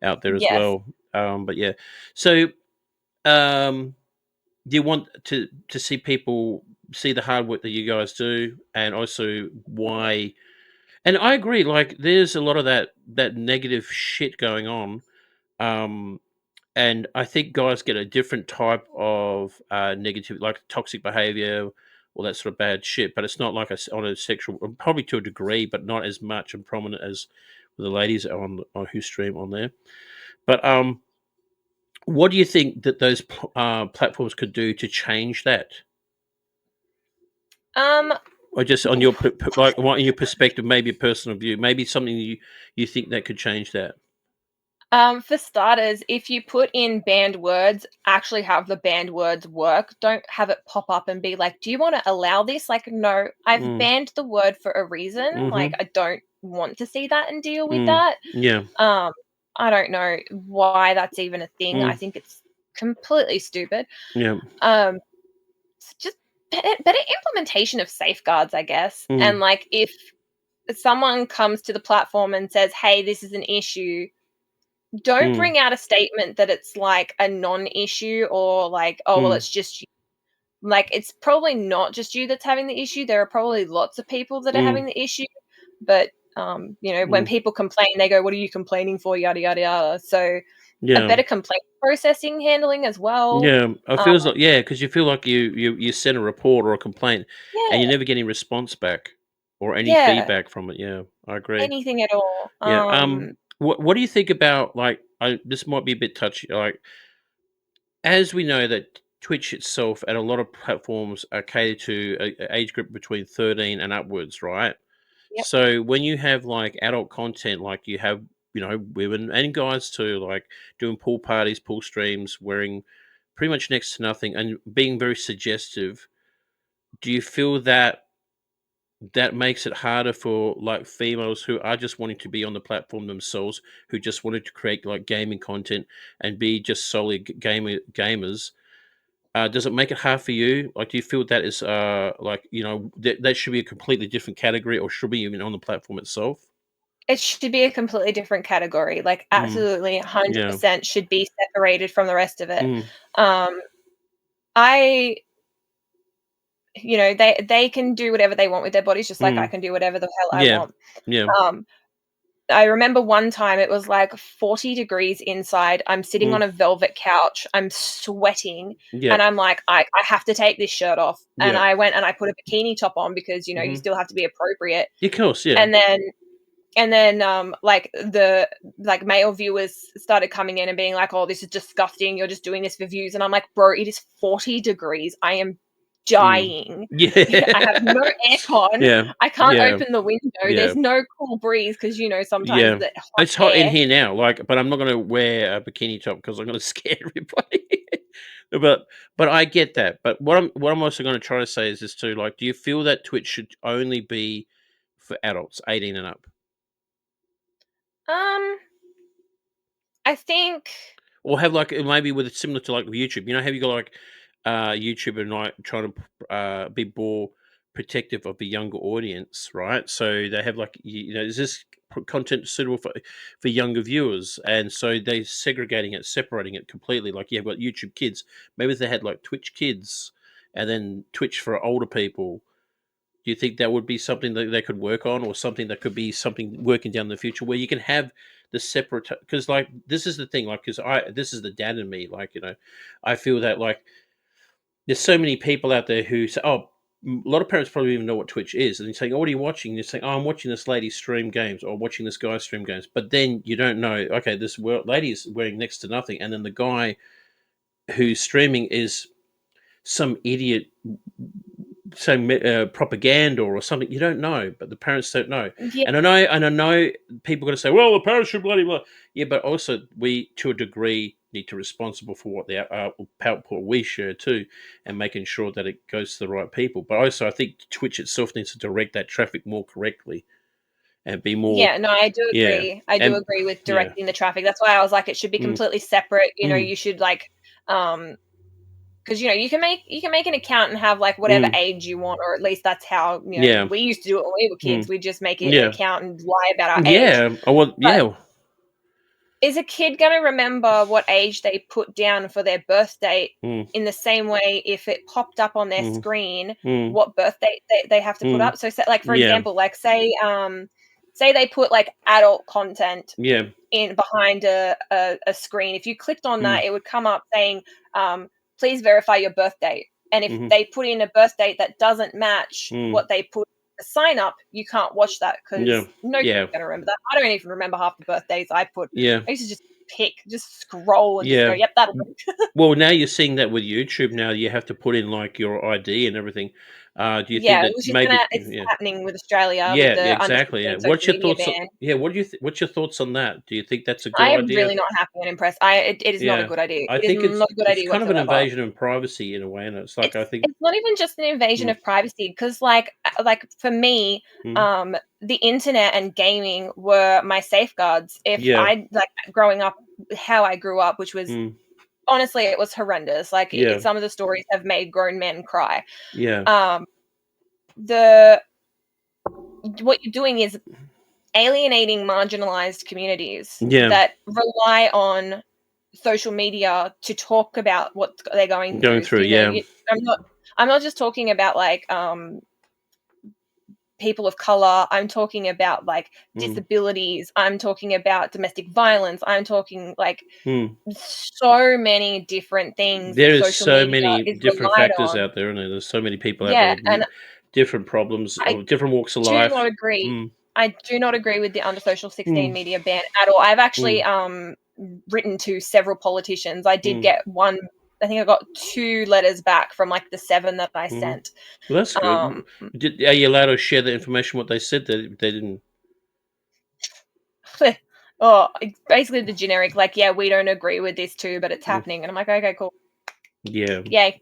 out there as yes. well. But yeah, so um, do you want to see people see the hard work that you guys do, and also why? And I agree. Like, there's a lot of that negative shit going on. Um, and I think guys get a different type of negative, like toxic behavior, all that sort of bad shit. But it's not like on a sexual, probably to a degree, but not as much and prominent as the ladies on who stream on there. But what do you think that those platforms could do to change that? Um, Or just on your like, what in your perspective, maybe a personal view, maybe something you think that could change that. for starters, if you put in banned words, actually have the banned words work. Don't have it pop up and be like, "Do you wanna allow this?" Like, "No, I've Mm, banned the word for a reason." Like, mm-hmm. I don't want to see that and deal with Mm, that. yeah. Um, I don't know why that's even a thing. I Mm, think it's completely stupid. yeah. Um, just better implementation of safeguards, I guess. And, Mm, like, if someone comes to the platform and says, "Hey, this is an issue," don't mm, bring out a statement that it's, like, a non-issue or, like, "Oh, well, mm, it's just you." Like, it's probably not just you that's having the issue. There are probably lots of people that are mm, having the issue, but, when mm. people complain, they go, "What are you complaining for?" Yada, yada, yada. So, a Yeah. better complaint processing handling as well. Yeah, it Um, feels like, yeah, because you feel like you send a report or a complaint, and you yeah, never get any response back or any yeah, feedback from it. Yeah, I agree. anything at all. Yeah. What do you think about, like, this might be a bit touchy, like, as we know that Twitch itself and a lot of platforms are catered to a age group between 13 and upwards, right? Yep, So when you have like adult content, like you have, women and guys too, like doing pool parties, pool streams, wearing pretty much next to nothing and being very suggestive, do you feel that that makes it harder for like females who are just wanting to be on the platform themselves, who just wanted to create like gaming content and be just solely gamers? Does it make it hard for you? Like, do you feel that is like, that should be a completely different category, or should be even on the platform itself? it should be a completely different category, like, Mm, absolutely yeah. 100% should be separated from the rest of it. Mm, Um, I they can do whatever they want with their bodies just like I mm, can do whatever the hell I yeah. want. Yeah. Um, I remember one time it was like 40 degrees inside. I'm sitting Mm. on a velvet couch. I'm sweating, Yeah. and I'm like, I have to take this shirt off. And Yeah. I went and I put a bikini top on because, you Mhm. still have to be appropriate. Yeah, of course, yeah. And then like like male viewers started coming in and being like, "Oh, this is disgusting. You're just doing this for views." And I'm like, "Bro, it is 40 degrees. I am Mm. dying. I have Yeah. no aircon. Yeah. I can't Yeah. open the window. Yeah. There's no cool breeze because sometimes Yeah. the hot It's hot in air." here now, like, but I'm not gonna wear a bikini top because I'm gonna scare everybody. But I get that. But what I'm also gonna try to say is this too, like, do you feel that Twitch should only be for adults, 18 and up? Um, I think Or have, like, maybe with it similar to, like, YouTube, have you got, like, YouTube and, like, trying to be more protective of the younger audience, right? So they have, like, is this content suitable for younger viewers? And so they segregating it, separating it completely. Like, you've got YouTube Kids. Maybe if they had, like, Twitch Kids and then Twitch for older people. Do you think that would be something that they could work on, or something that could be something working down the future where you can have the separate? Because, like, this is the thing, like, because this is the dad in me, like, I feel that, like, there's so many people out there who say, oh, a lot of parents probably even know what Twitch is, and you're saying, oh, what are you watching? You're saying, oh, I'm watching this lady stream games, or watching this guy stream games, but then you don't know, okay, this lady is wearing next to nothing, and then the guy who's streaming is some idiot saying propaganda or something. You don't know, but the parents don't know. yeah, And I know people are going to say, "Well, the parents should bloody blah." Yeah, but also we, to a degree, need to be responsible for what the output we share too, and making sure that it goes to the right people. But also, I think Twitch itself needs to direct that traffic more correctly and be more, yeah, no, I do yeah, agree. I do and agree with yeah, directing the traffic. That's why I was like, it should be mm, completely separate. mm, You should like, um, because you can make an account and have like whatever mm, age you want, or at least that's how yeah, we used to do it when we were kids. mm, We just make it an yeah, account and lie about our age. yeah. I want, But yeah, is a kid going to remember what age they put down for their birth date mm, in the same way if it popped up on their mm, screen mm, what birth date they have to put mm, up? So, like for yeah, example, like say they put like adult content yeah, in behind a screen. If you clicked on mm, that, it would come up saying, "Please verify your birth date." And if mm, they put in a birth date that doesn't match mm. what they put the sign up, you can't watch that Yeah, because no kid's yeah, gonna remember that. I don't even remember half the birthdays I put. yeah, I used to just just scroll and just go, yeah. "Yep, that'll work." Well, now you're seeing that with YouTube. Now you have to put in, like, your ID and everything. Do you think Yeah, that which is maybe? it's Yeah, happening with Australia with yeah, yeah, the under exactly. Yeah. 16 social What's your media thoughts? ban. Yeah, what's your thoughts on that? Do you think that's a good I am idea? really not happy and impressed. It is not a Yeah, good idea. I It is think not a good it's idea kind of an whatsoever. invasion of privacy in a way, and it's like, It's I think. it's not even just an invasion Mm, of privacy because, like, for me, mm, the internet and gaming were my safeguards. If yeah, I like growing up how I grew up, which was mm, honestly, it was horrendous. Like, yeah, some of the stories have made grown men cry. yeah, Um, the what you're doing is alienating marginalized communities yeah. that rely on social media to talk about what they're going Going through. So, through, yeah, I'm not just talking about like people of color. I'm talking about like mm, disabilities. I'm talking about domestic violence. I'm talking like mm. so many different things There that is social so media many is different relied factors on. out there, and there's so many people out there Yeah, with and different problems I or different walks of do life. not agree. Mm, I do not agree with the under social 16 mm, media ban at all. I've actually mm, written to several politicians. I did mm, get one. I think I got 2 letters back from like the 7 that I mm. sent. Well, that's good. Um, Are you allowed to share the information? What they said that they didn't? oh, it's basically the generic like, yeah, we don't agree with this too, but it's Mm, happening. And I'm like, okay, cool, yeah, yay.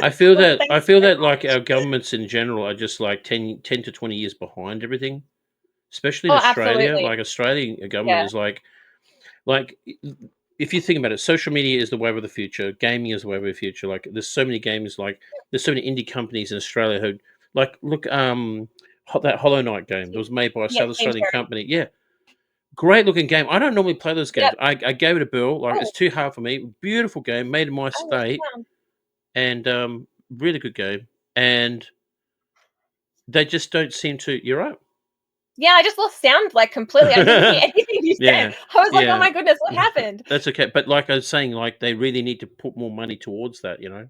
I feel Well, that. I thanks feel very that, like, much. our governments in general are just like 10 to 20 years behind everything, especially in Oh, Australia. absolutely. Like, Australian government Yeah, is like, if you think about it, social media is the wave of the future. Gaming is the wave of the future. Like, there's so many games. Like, there's so many indie companies in Australia who, like, look, that Hollow Knight game that was made by a yeah, South Team Australian Cherry. company. Yeah, great looking game. I don't normally play those games. Yep. I gave it a bill. Like, it's Oh, too hard for me. Beautiful game, made in my oh, state, yeah. and really good game. And they just don't seem to. You're right. Yeah, I just lost sound, like, completely. I didn't hear anything you said. Yeah, I was like, "Oh yeah. my goodness, what happened?" That's okay, but like I was saying, like, they really need to put more money towards that, you know?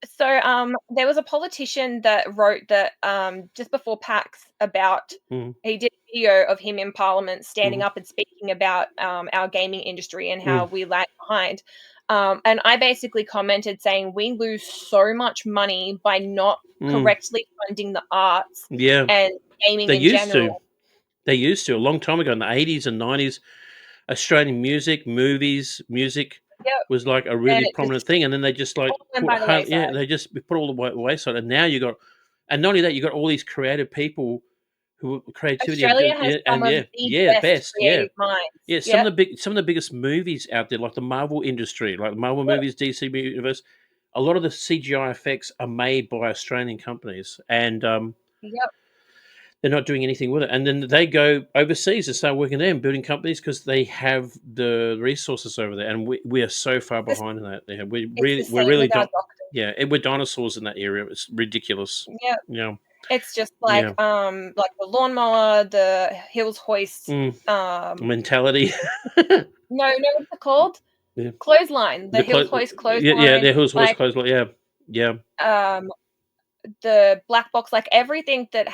So, there was a politician that wrote that, just before PAX about Mhm, he did a video of him in Parliament standing mhm, up and speaking about, our gaming industry and how mm, we lag behind. And I basically commented saying, "We lose so much money by not mm, correctly funding the arts yeah. and gaming They in used to. general." They used to, a long time ago in the '80s and '90s, Australian music, movies, music Yep, was, like, a and really it prominent just thing, and then they just, like, all went by the yeah, wayside. they just put all the wayside, and now you got and not only that, you got all these creative people who creativity and Australia just has yeah, some and of yeah, the yeah, best best, yeah. creative minds. Yeah, Yep, some of the biggest movies out there, like the Marvel industry, like the Marvel yep, movies, DC universe, a lot of the CGI effects are made by Australian companies, and, yep. they're not doing anything with it, and then they go overseas and start working there and building companies because they have the resources over there, and we are so far This behind in that. Yeah, It's the we're same really with our don't. doctors. Yeah, we're dinosaurs in that area. It's ridiculous. Yep. Yeah, It's just yeah. like the lawnmower, the hills hoist, Mm, um mentality. no, what's it called? Yeah, Clothesline, the the hills clo- hoist yeah, yeah. clothesline, The hills always like, closed. Like, yeah, yeah, um, the black box, like, everything that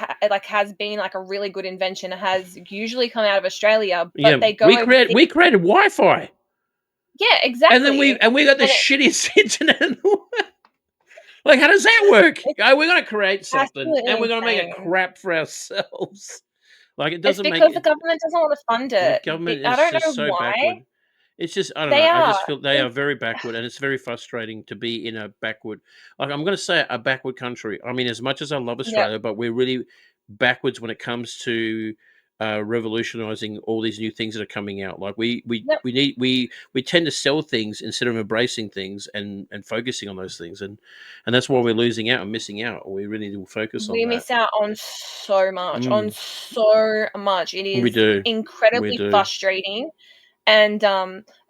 has been, like, a really good invention has usually come out of Australia, but yeah. they go overseas. We created Wi-Fi, Yeah, we exactly. got the And it shittiest internet in the world. Like, how does that work? it's We're gonna create something, and absolutely we're gonna make it insane. crap for ourselves. Like, it It's doesn't make because the it government doesn't wanna fund the it. government I is don't just know so why. backward. It's just I don't They know, I are. just feel they are It's very backward, and it's very frustrating to be in a backward like, I'm gonna say a backward country. I mean, as much as I love Yep, Australia, but we're really backwards when it comes to, revolutionizing all these new things that are coming out. Like, yep. we tend to sell things instead of embracing things and focusing on those things, and that's why we're losing out and missing out. We really need to focus on We that. miss out on so much, on Mm, so much. It we is do. We incredibly do. frustrating, and,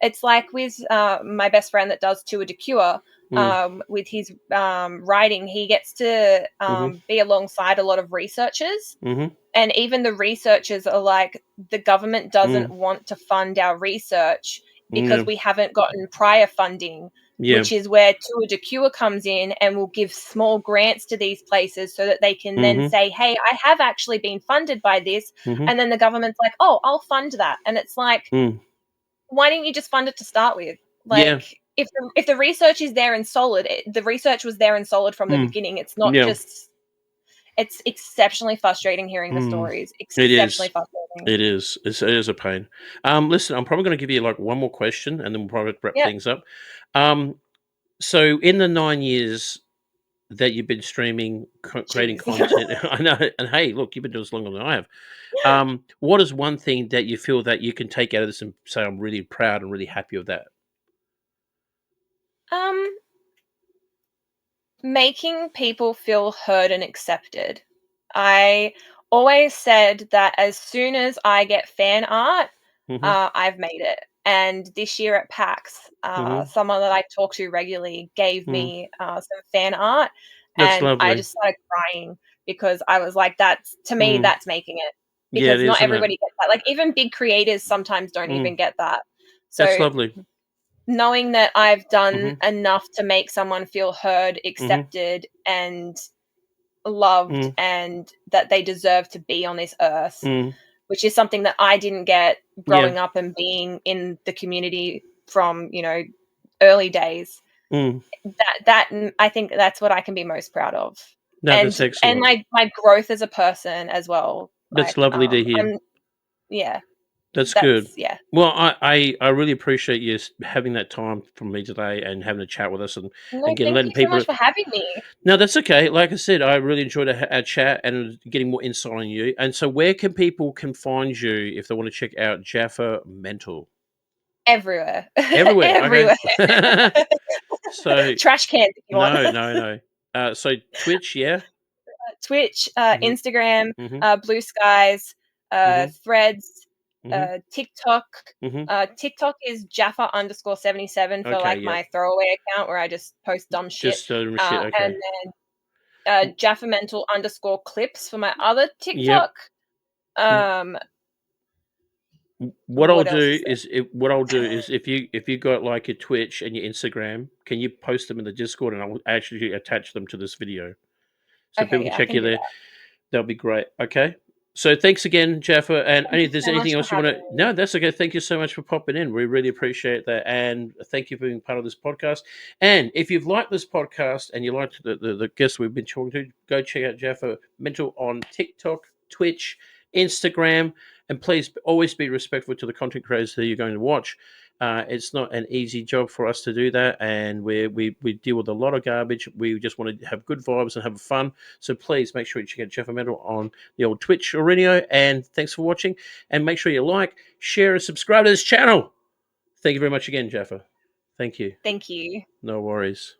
it's like with, my best friend that does Tour de Cure, Mm, with his, writing, he gets to, mhm, be alongside a lot of researchers, mhm, and even the researchers are like, "The government doesn't mm, want to fund our research because yeah, we haven't gotten prior funding," yeah, which is where Tour de Cure comes in and will give small grants to these places so that they can then mhm, say, "Hey, I have actually been funded by this," mhm, and then the government's like, "Oh, I'll fund that," and it's like, mm, why didn't you just fund it to start with? yeah, Like, if the research is there and solid, the research was there and solid from the mm, beginning. It's not yeah, just. It's exceptionally frustrating hearing the mm. stories. It Exceptionally is. frustrating. It is. It is a pain. Listen, I'm probably gonna give you, like, one more question, and then we'll probably wrap Yep. things up. Um, so in the 9 years that you've been streaming, creating Jeez. content I know, and hey, look, you've been doing this longer than I have. What is one thing that you feel that you can take out of this and say, "I'm really proud and really happy of that"? Um, Making people feel heard and accepted. I always said that as soon as I get fan art, Mhm, I've made it. And this year at PAX, mhm, someone that I talk to regularly gave mm. me some fan art, That's and I lovely. just started crying because I was like, "That's to me, Mm. that's making it." Yeah, it Because is, not isn't it? everybody gets that. Like even big creators sometimes don't Mm. even get that. That's So lovely. knowing that I've done Mhm, enough to make someone feel heard, mhm, accepted, and loved, mm, and that they deserve to be on this earth, mm. which is something that I didn't get Yeah. growing up and being in the community from, early days. Mm. I think that's what I can be most proud of. No, And that's and excellent. my growth as a person as well. That's Like, lovely to hear. I'm yeah, That's good. that's yeah. Well, I really appreciate you having that time from me today and having a chat with us No, and getting thank letting you so people. much for having me. No, that's okay. Like I said, I really enjoyed our chat and getting more insight on you. And so, where can people can find you if they want to check out Jaffa Mental? Everywhere. Everywhere. Everywhere. Okay. So Trash cans if you want. no, no, no. So Twitch, yeah. Twitch, Mhm. Instagram, Mhm. Blue Skies, Mhm. Threads, Mhm. TikTok. Mhm. TikTok is Jaffa_77 for Okay. like Yep. my throwaway account where I just post dumb shit. Just shit. And Okay. then Jaffamental_clips for my other Yep. TikTok. Um, What I'll what else do is is if you got like your Twitch and your Instagram, can you post them in the Discord and I'll actually attach them to this video so there? people Okay, can yeah, I check can you do there. that. That'll be great. Okay. So thanks again, Jaffa. And Thank you if there's so much anything for else you want having to, me. no, that's okay. Thank you so much for popping in. We really appreciate that, and thank you for being part of this podcast. And if you've liked this podcast and you liked the guests we've been talking to, go check out Jaffa Mental on TikTok, Twitch, Instagram, and please always be respectful to the content creators that you're going to watch. It's not an easy job for us to do that, and we deal with a lot of garbage. We just want to have good vibes and have fun. So please make sure you check out Jaffamental on the old Twitch or radio. And thanks for watching. And make sure you like, share, and subscribe to this channel. Thank you very much again, Jaffa. Thank you. Thank you. No worries.